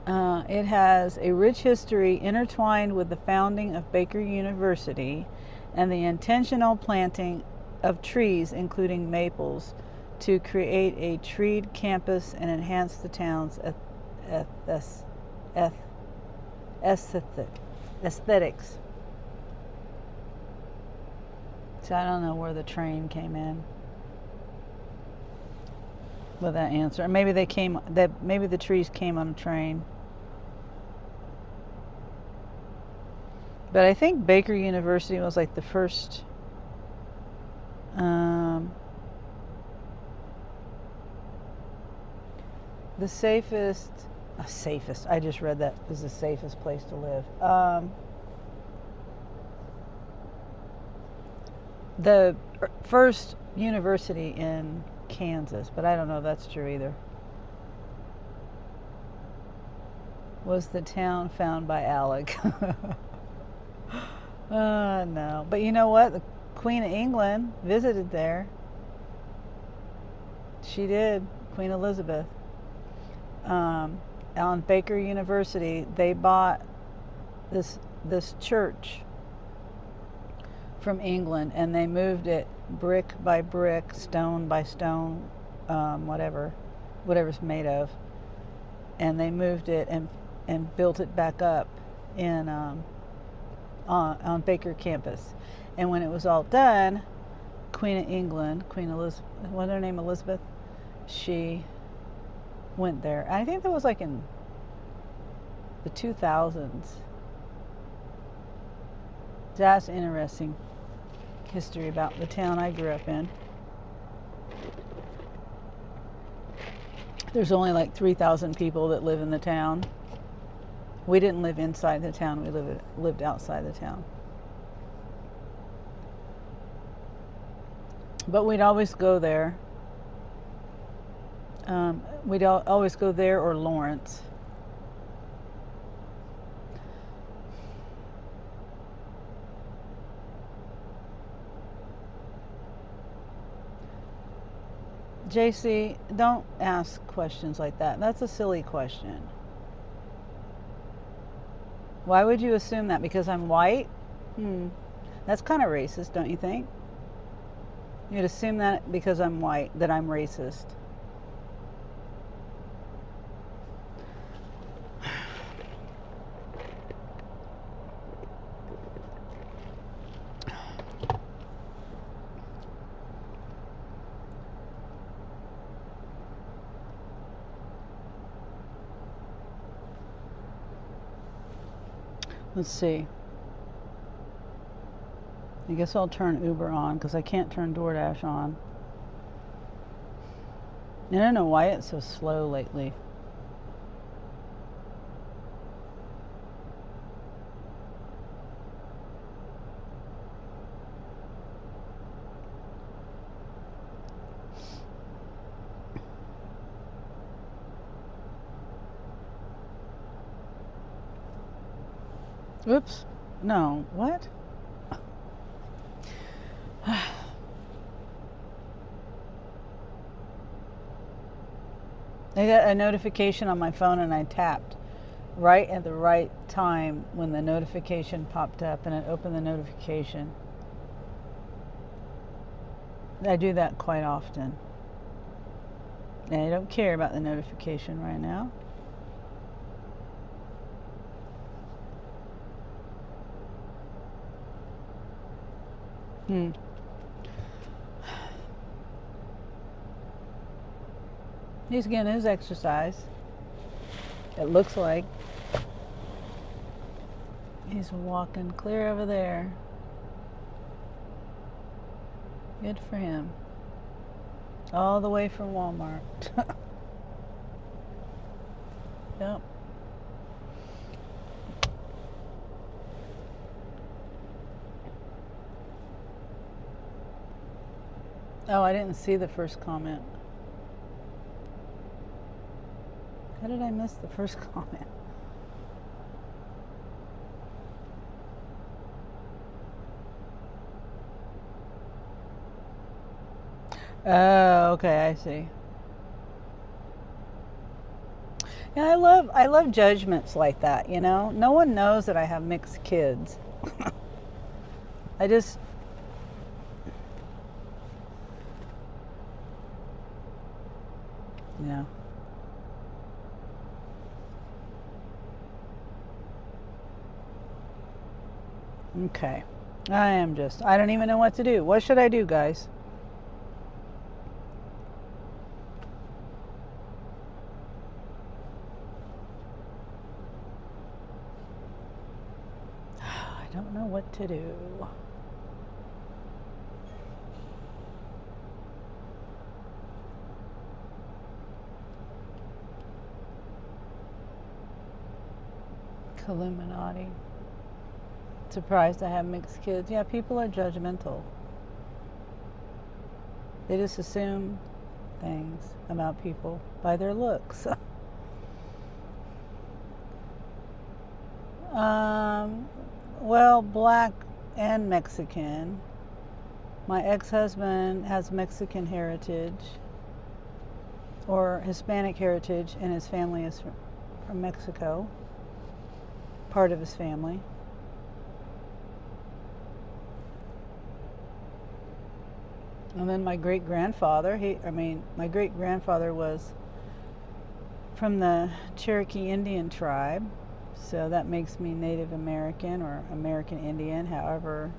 It has a rich history intertwined with the founding of Baker University and the intentional planting of trees, including maples, to create a treed campus and enhance the town's aesthetics. So I don't know where the train came in with that answer. Maybe maybe the trees came on a train. But I think Baker University was like the first the safest, I just read that is the safest place to live. The first university in Kansas, but I don't know if that's true either. Was the town found by Alec? No. But you know what? The Queen of England visited there. She did. Queen Elizabeth. On Baker University, they bought this church from England, and they moved it brick by brick, stone by stone, whatever's made of. and they moved it and built it back up in on Baker campus. And when it was all done, Queen of England, Queen Elizabeth, what's her name, Elizabeth, she went there. I think that was like in the 2000s. That's interesting history about the town I grew up in. There's only like 3,000 people that live in the town. We didn't live inside the town, we lived outside the town. But we'd always go there. We'd always go there or Lawrence. JC, don't ask questions like that. That's a silly question. Why would you assume that? Because I'm white? That's kind of racist, don't you think? You'd assume that because I'm white, that I'm racist. Let's see. I guess I'll turn Uber on because I can't turn DoorDash on. I don't know why it's so slow lately. Oops. No. What? I got a notification on my phone and I tapped right at the right time when the notification popped up and it opened the notification. I do that quite often. And I don't care about the notification right now. He's getting his exercise. It looks like. He's walking clear over there. Good for him. All the way from Walmart. Yep. Oh, I didn't see the first comment. How did I miss the first comment? Oh, okay, I see. Yeah, I love judgments like that, you know? No one knows that I have mixed kids. I just yeah. Okay. I don't even know what to do. What should I do, guys? I don't know what to do. Illuminati. Surprised I have mixed kids. Yeah, people are judgmental. They just assume things about people by their looks. Well, black and Mexican. My ex-husband has Mexican heritage or Hispanic heritage, and his family is from Mexico. Part of his family. And then my great-grandfather, my great-grandfather was from the Cherokee Indian tribe. So that makes me Native American or American Indian, however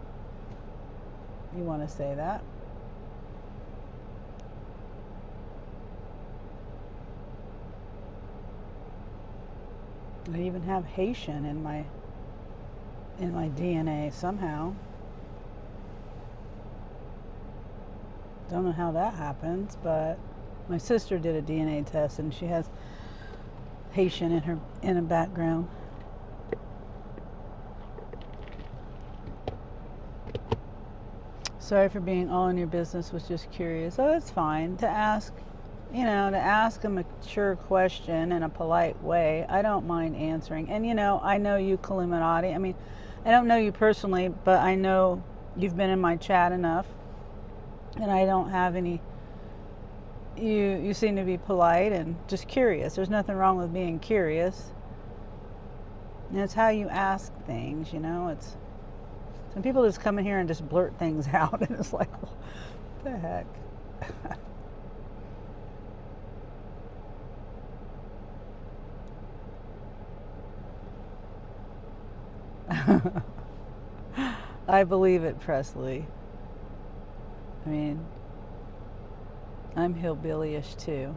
you want to say that. I even have Haitian in my DNA somehow. Don't know how that happens, but my sister did a DNA test and she has Haitian in her background. Sorry for being all in your business, was just curious. Oh, it's fine to ask, to ask a mature question in a polite way. I don't mind answering. And I know you, Kalimanati. I mean, I don't know you personally, but I know you've been in my chat enough. And I don't have any, you seem to be polite and just curious. There's nothing wrong with being curious. And it's how you ask things, it's, some people just come in here and just blurt things out and it's like, what the heck? I believe it, Presley. I mean, I'm hillbillyish too.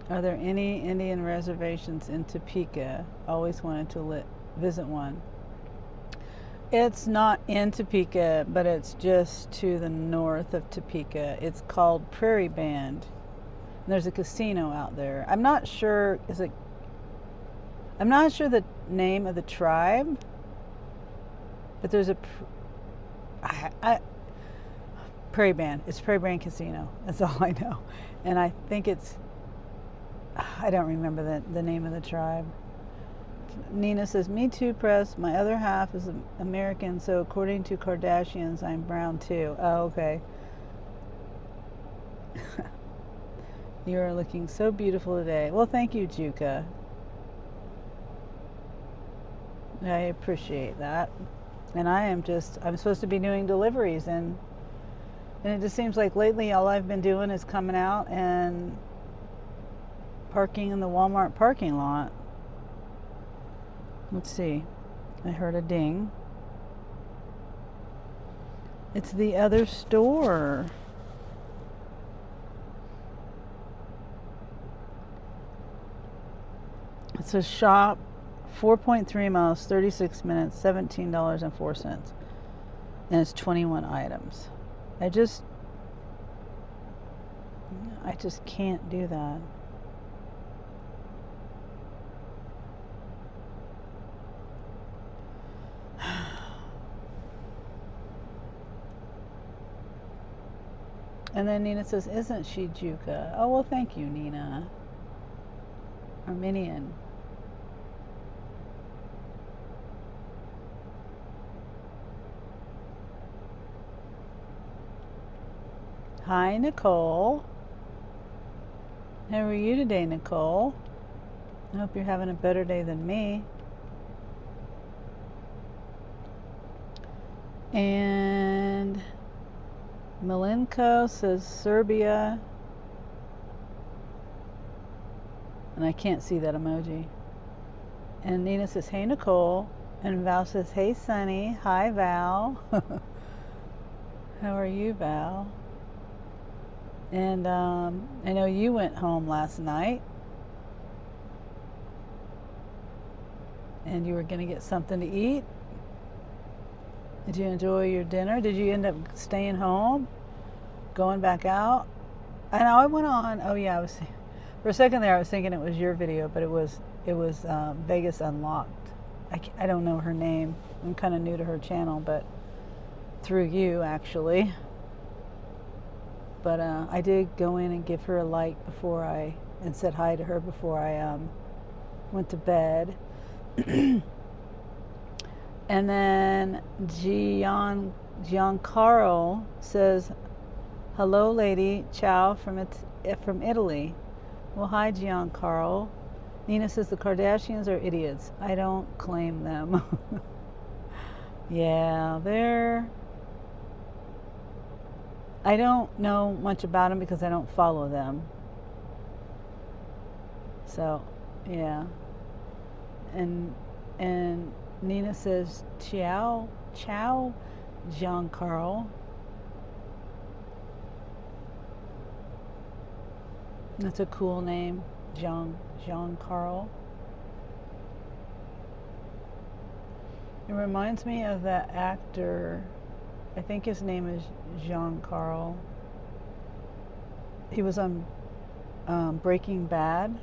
Are there any Indian reservations in Topeka? Always wanted to visit one. It's not in Topeka, but it's just to the north of Topeka. It's called Prairie Band. And there's a casino out there. I'm not sure the name of the tribe, but there's a Prairie Band. It's Prairie Band Casino. That's all I know. And I think I don't remember the name of the tribe. Nina says, me too, Press. My other half is American, so according to Kardashians, I'm brown too. Oh, okay. You are looking so beautiful today. Well, thank you, Juka. I appreciate that. And I'm supposed to be doing deliveries, and it just seems like lately all I've been doing is coming out and parking in the Walmart parking lot. Let's see. I heard a ding. It's the other store. It says shop 4.3 miles, 36 minutes, $17.04. And it's 21 items. I just can't do that. And then Nina says, isn't she Juka? Oh, well, thank you, Nina. Armenian. Hi, Nicole. How are you today, Nicole? I hope you're having a better day than me. And Milenko says Serbia. And I can't see that emoji. And Nina says, hey, Nicole. And Val says, hey, Sunny. Hi, Val. How are you, Val? And I know you went home last night. And you were going to get something to eat. Did you enjoy your dinner? Did you end up staying home? Going back out? I know I went on. Oh yeah, for a second there I was thinking it was your video, but it was Vegas Unlocked. I don't know her name. I'm kind of new to her channel, but through you actually. But I did go in and give her a like and said hi to her before I went to bed. And then Giancarlo says, hello, lady. Ciao from Italy. Well, hi, Giancarlo. Nina says the Kardashians are idiots. I don't claim them. Yeah, I don't know much about them because I don't follow them. So, yeah. And Nina says, ciao, Jean-Carl. That's a cool name, Jean-Carl. It reminds me of that actor. I think his name is Jean-Carl. He was on Breaking Bad.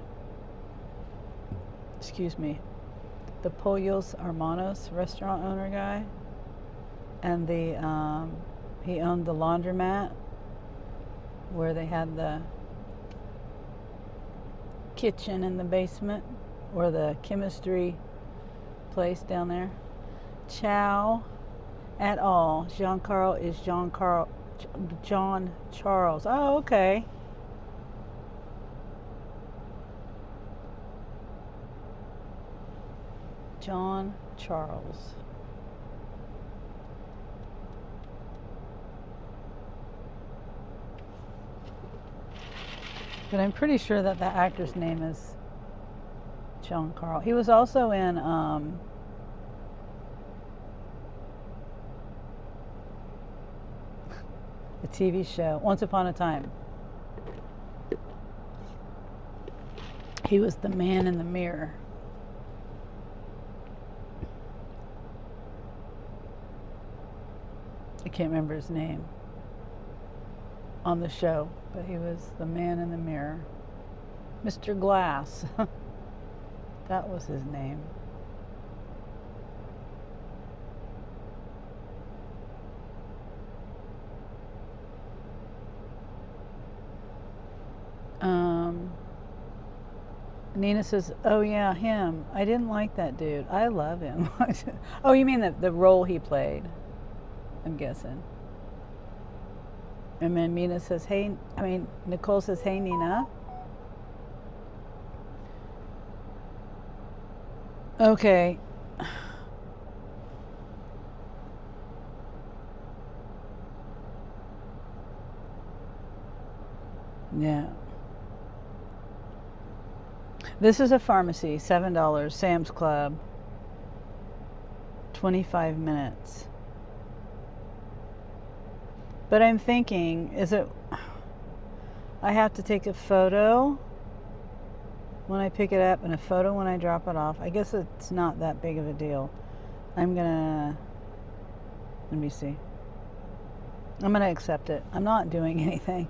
Excuse me. The Pollos Hermanos restaurant owner guy. And he owned the laundromat where they had the kitchen in the basement, or the chemistry place down there. Ciao at all. Jean-Carl is John Charles. Oh, okay. John Charles. But I'm pretty sure that the actor's name is John Carl. He was also in the TV show Once Upon a Time. He was the man in the mirror. I can't remember his name on the show, but he was the man in the mirror. Mr. Glass. That was his name. Nina says, oh yeah, him. I didn't like that dude. I love him. Oh, you mean the role he played, I'm guessing. And then Nicole says, hey, Nina. Okay. Yeah. This is a pharmacy, $7, Sam's Club, 25 minutes. But I'm thinking, I have to take a photo when I pick it up and a photo when I drop it off. I guess it's not that big of a deal. Let me see. I'm gonna accept it. I'm not doing anything.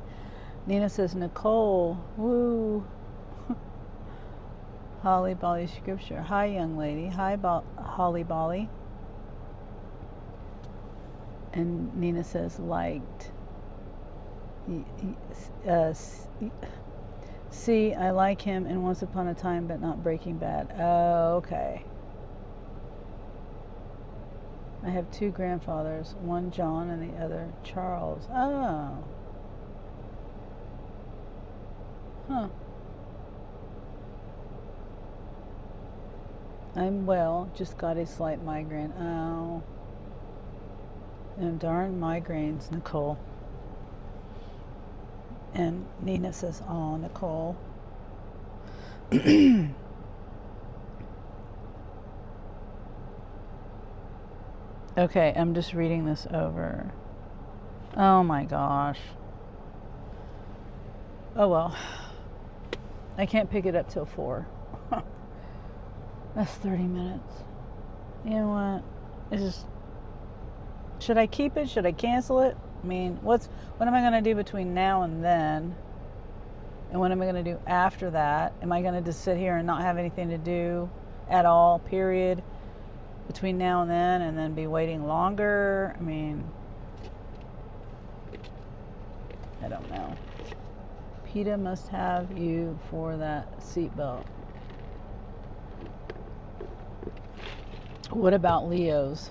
Nina says, Nicole, woo. Holly Bolly scripture. Hi, young lady. Hi, Holly Bolly. And Nina says, liked. See, I like him in Once Upon a Time, but not Breaking Bad. Oh, okay. I have two grandfathers, one John and the other Charles. Oh. Huh. I'm well, just got a slight migraine. Oh. And darn migraines, Nicole. And Nina says, oh, Nicole. Okay, I'm just reading this over. Oh my gosh. Oh well. I can't pick it up till 4. That's 30 minutes. You know what? It's just, should I keep it? Should I cancel it? I mean, what am I going to do between now and then? And what am I going to do after that? Am I going to just sit here and not have anything to do at all, period, between now and then be waiting longer? I mean, I don't know. PETA must have you for that seatbelt. What about Leo's?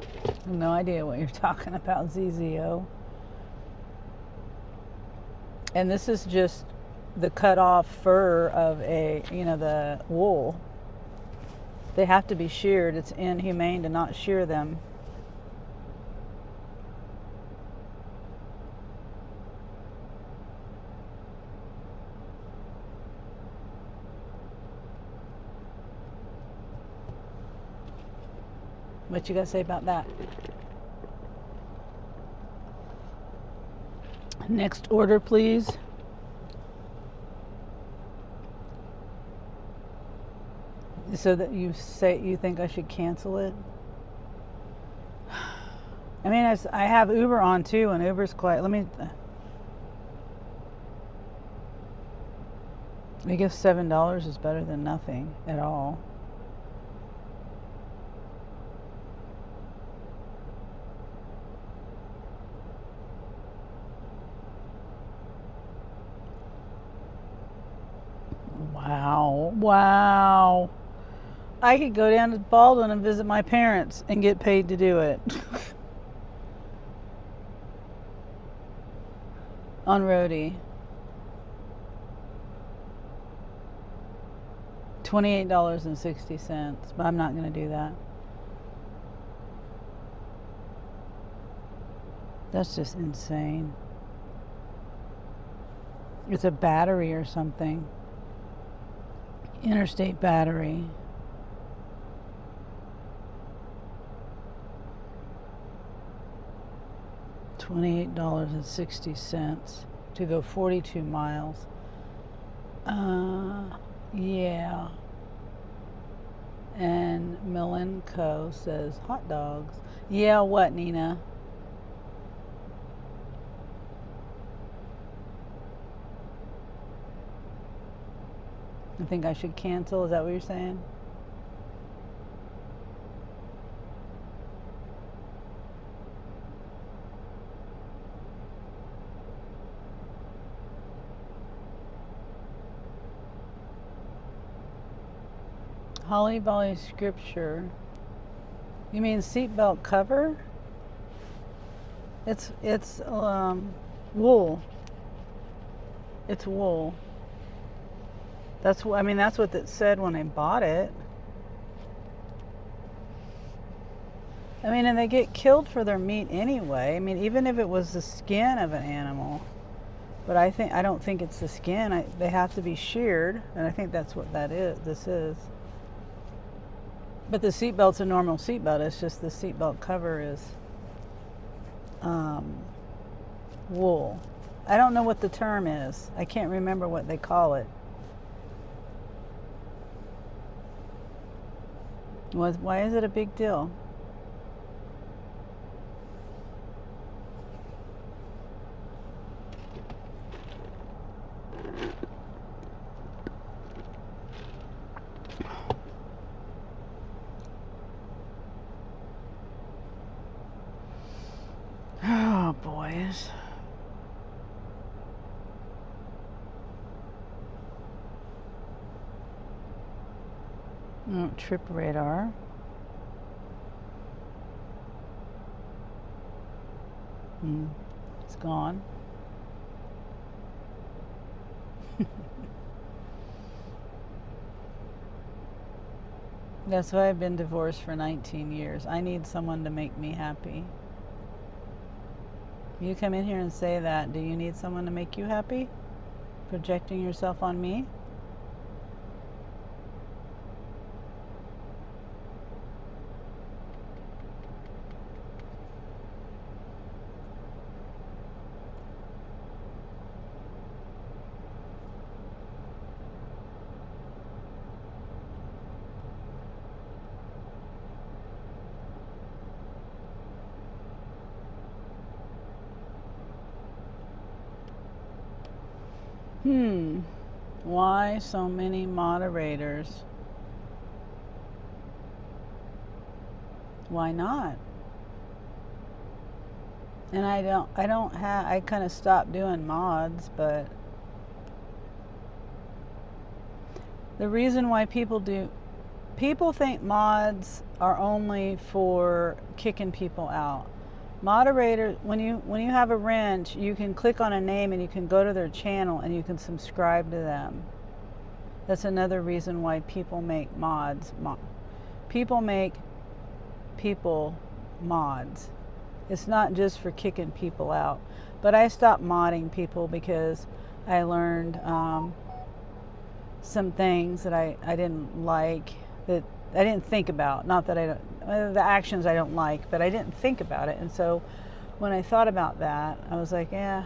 I have no idea what you're talking about, ZZO. And this is just the cut off fur of the wool. They have to be sheared. It's inhumane to not shear them. What you got to say about that? Next order, please. So that you say you think I should cancel it? I mean, I have Uber on too, and Uber's quite. Let me. I guess $7 is better than nothing at all. Wow. Wow. I could go down to Baldwin and visit my parents and get paid to do it. On roadie. $28.60, but I'm not going to do that. That's just insane. It's a battery or something. Interstate battery. $28.60 to go 42 miles. Yeah. And Milenko says hot dogs. Yeah, what, Nina? I think I should cancel. Is that what you're saying? Holly Volley scripture. You mean seatbelt cover? It's wool. It's wool. That's what that's what it said when I bought it. I mean, and they get killed for their meat anyway. I mean, even if it was the skin of an animal. But I don't think it's the skin. They have to be sheared, and I think that's what this is. But the seatbelt's a normal seatbelt. It's just the seatbelt cover is wool. I don't know what the term is. I can't remember what they call it. Why is it a big deal? Oh, boys. Oh, trip radar. It's gone. That's why I've been divorced for 19 years. I need someone to make me happy. You come in here and say that. Do you need someone to make you happy? Projecting yourself on me? Why so many moderators? Why not? And I kind of stopped doing mods, but the reason why people think mods are only for kicking people out. Moderators, when you have a wrench, you can click on a name and you can go to their channel and you can subscribe to them. That's another reason why people make mods. People make people mods. It's not just for kicking people out. But I stopped modding people because I learned some things that I didn't like, that I didn't think about, not that I don't, the actions I don't like, but I didn't think about it. And so when I thought about that, I was like, yeah,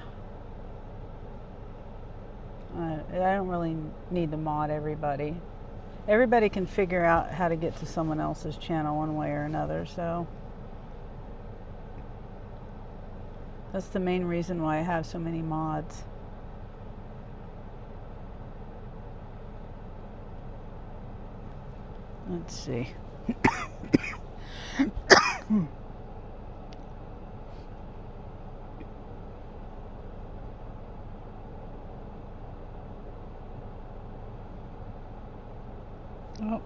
I don't really need to mod everybody. Everybody can figure out how to get to someone else's channel one way or another. So that's the main reason why I have so many mods. Let's see. Oh,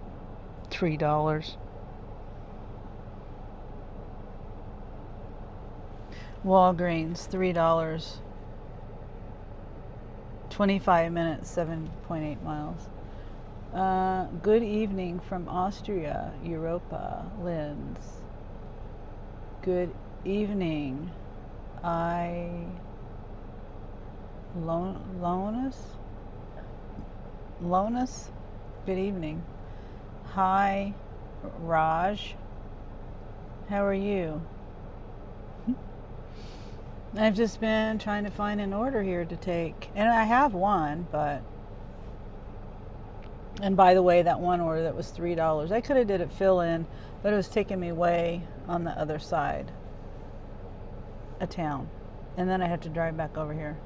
$3. Walgreens, $3. 25 minutes, 7.8 miles. Good evening from Austria, Europa, Linz. Good evening. Lonus? Good evening. Hi, Raj. How are you? I've just been trying to find an order here to take. And I have one, but... And by the way, that one order that was $3, I could have did it fill in, but it was taking me way on the other side of town. And then I had to drive back over here.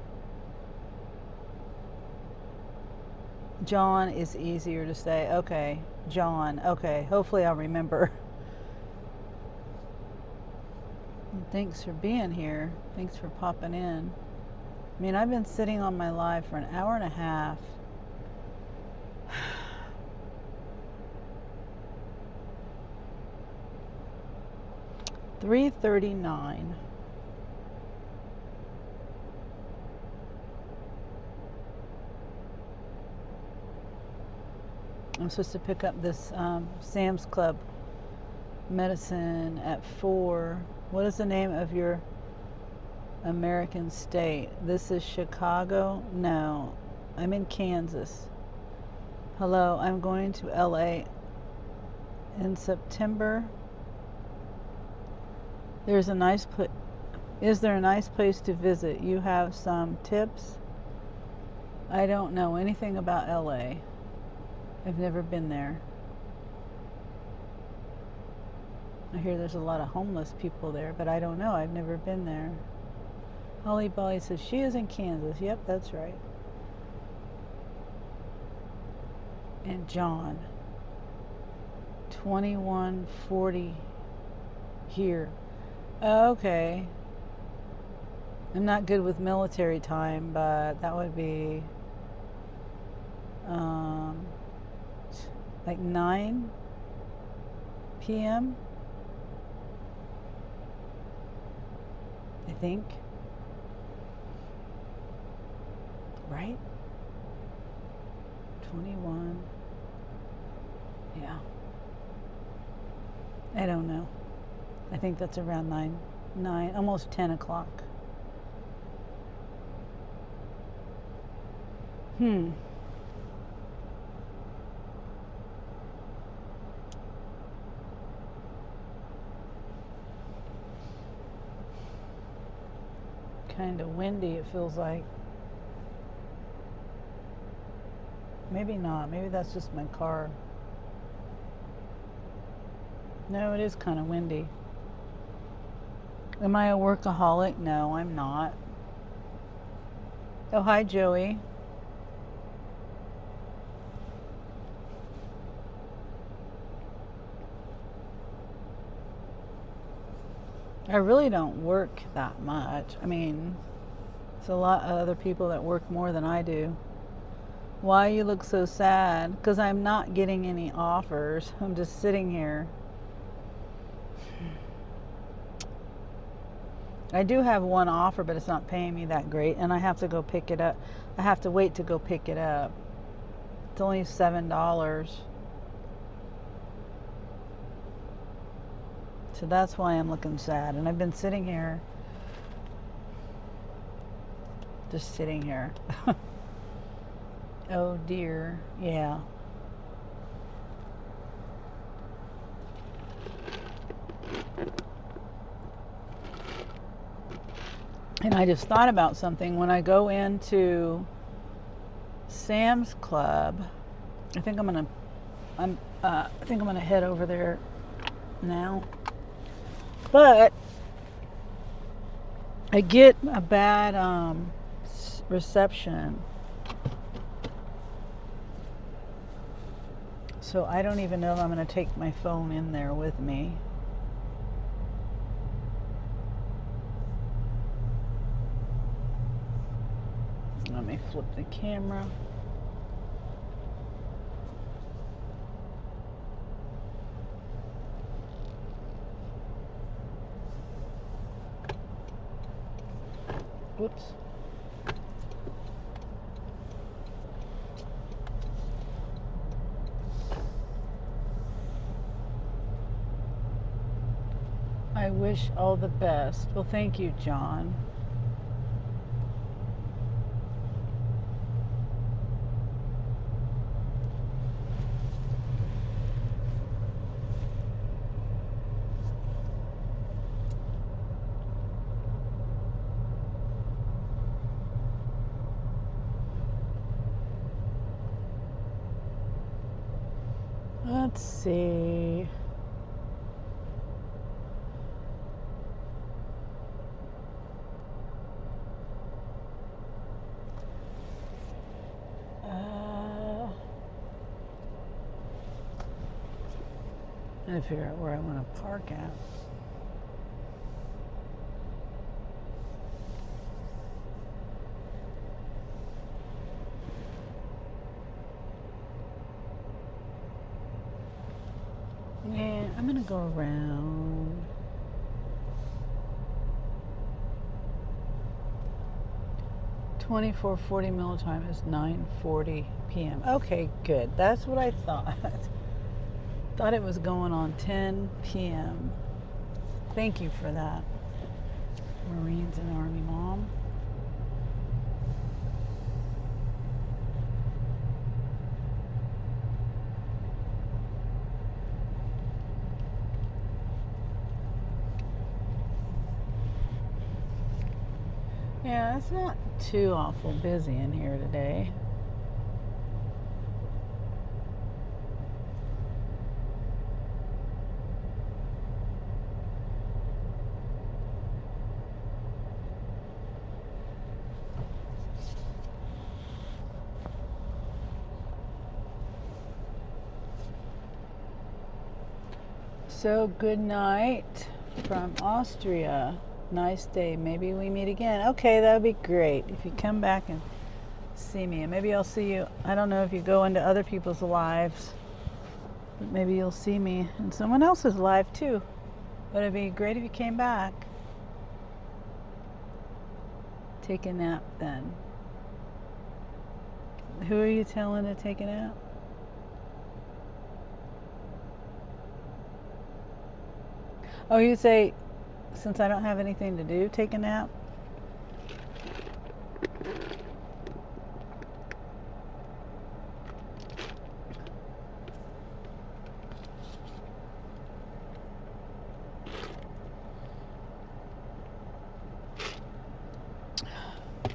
John is easier to say. Okay, John. Okay, hopefully I'll remember. Thanks for being here. Thanks for popping in. I mean, I've been sitting on my live for an hour and a half. 3:39. I'm supposed to pick up this Sam's Club medicine at 4. What is the name of your American state? This is Chicago? No, I'm in Kansas. Hello, I'm going to LA in September. There's a nice place. Is there a nice place to visit? You have some tips? I don't know anything about LA. I've never been there. I hear there's a lot of homeless people there, but I don't know. I've never been there. Holly Bolly says she is in Kansas. Yep, that's right. And John, 2140 here. Okay. I'm not good with military time, but that would be like 9 p.m. I think. Right? 21. Yeah. I don't know. I think that's around 9, almost 10 o'clock. Kind of windy, it feels like. Maybe not. Maybe that's just my car. No, it is kind of windy. Am I a workaholic? No, I'm not. Oh, hi, Joey. I really don't work that much. I mean, there's a lot of other people that work more than I do. Why you look so sad? Because I'm not getting any offers. I'm just sitting here. I do have one offer, but it's not paying me that great, and I have to go pick it up. I have to wait to go pick it up. It's only $7. So that's why I'm looking sad. And I've been sitting here. Just sitting here. Oh dear. Yeah. And I just thought about something. When I go into Sam's Club, I think I'm gonna head over there now. But I get a bad reception. So I don't even know if I'm going to take my phone in there with me. Let me flip the camera. Whoops. I wish all the best. Well, thank you, John. Let's see. I gotta figure out where I want to park at. Yeah, I'm gonna go around. (24:40) middle time is 9:40 p.m. Okay, good. That's what I thought. Thought it was going on 10 p.m. Thank you for that, Marines and Army Mom. Yeah, it's not too awful busy in here today. So good night from Austria. Nice day. Maybe we meet again. Okay, that would be great if you come back and see me. And maybe I'll see you. I don't know if you go into other people's lives, but maybe you'll see me in someone else's life too. But it'd be great if you came back. Take a nap then. Who are you telling to take a nap? Oh, you say, since I don't have anything to do, take a nap?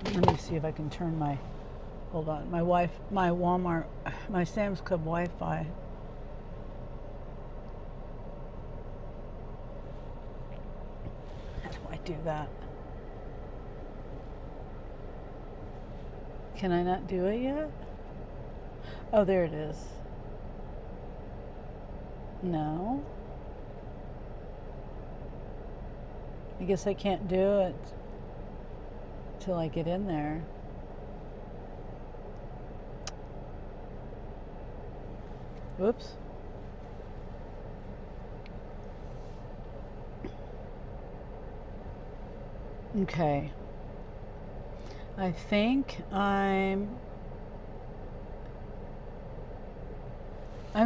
Let me see if I can turn my, hold on, my Walmart, my Sam's Club Wi-Fi. How do I do that? Can I not do it yet? Oh, there it is. No. I guess I can't do it till I get in there. Whoops. Okay. I think I'm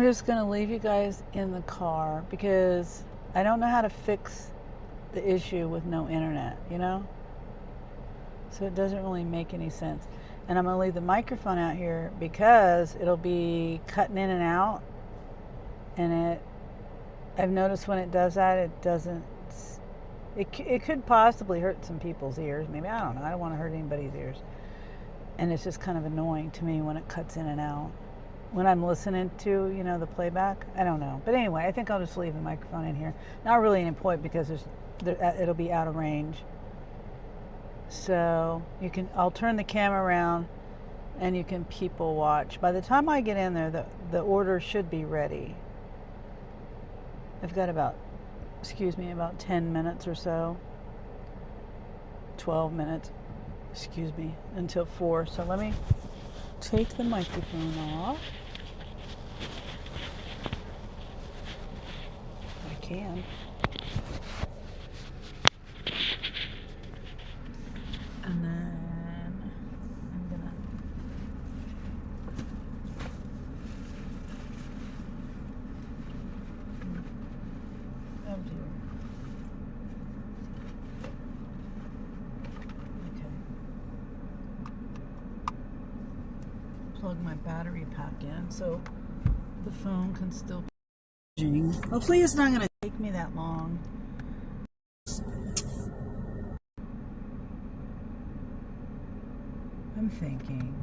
just going to leave you guys in the car because I don't know how to fix the issue with no internet, you know? So it doesn't really make any sense. And I'm going to leave the microphone out here because it'll be cutting in and out. And I've noticed when it does that, it doesn't It could possibly hurt some people's ears. Maybe, I don't know. I don't want to hurt anybody's ears. And it's just kind of annoying to me when it cuts in and out. When I'm listening to, the playback, I don't know. But anyway, I think I'll just leave the microphone in here. Not really any point because it'll be out of range. So I'll turn the camera around and you can people watch. By the time I get in there, the order should be ready. I've got about 10 minutes or so. 12 minutes, until 4. So let me take the microphone off. I can. And then I'm gonna oh dear. Okay. Plug my battery pack in so the phone can still. Hopefully it's not gonna take me that long. I'm thinking.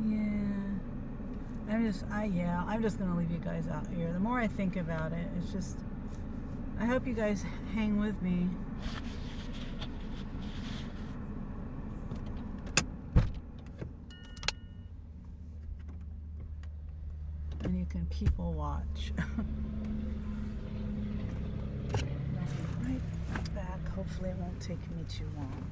Yeah. I'm just gonna leave you guys out here. The more I think about it, it's just, I hope you guys hang with me. And you can people watch. Right back. Hopefully it won't take me too long.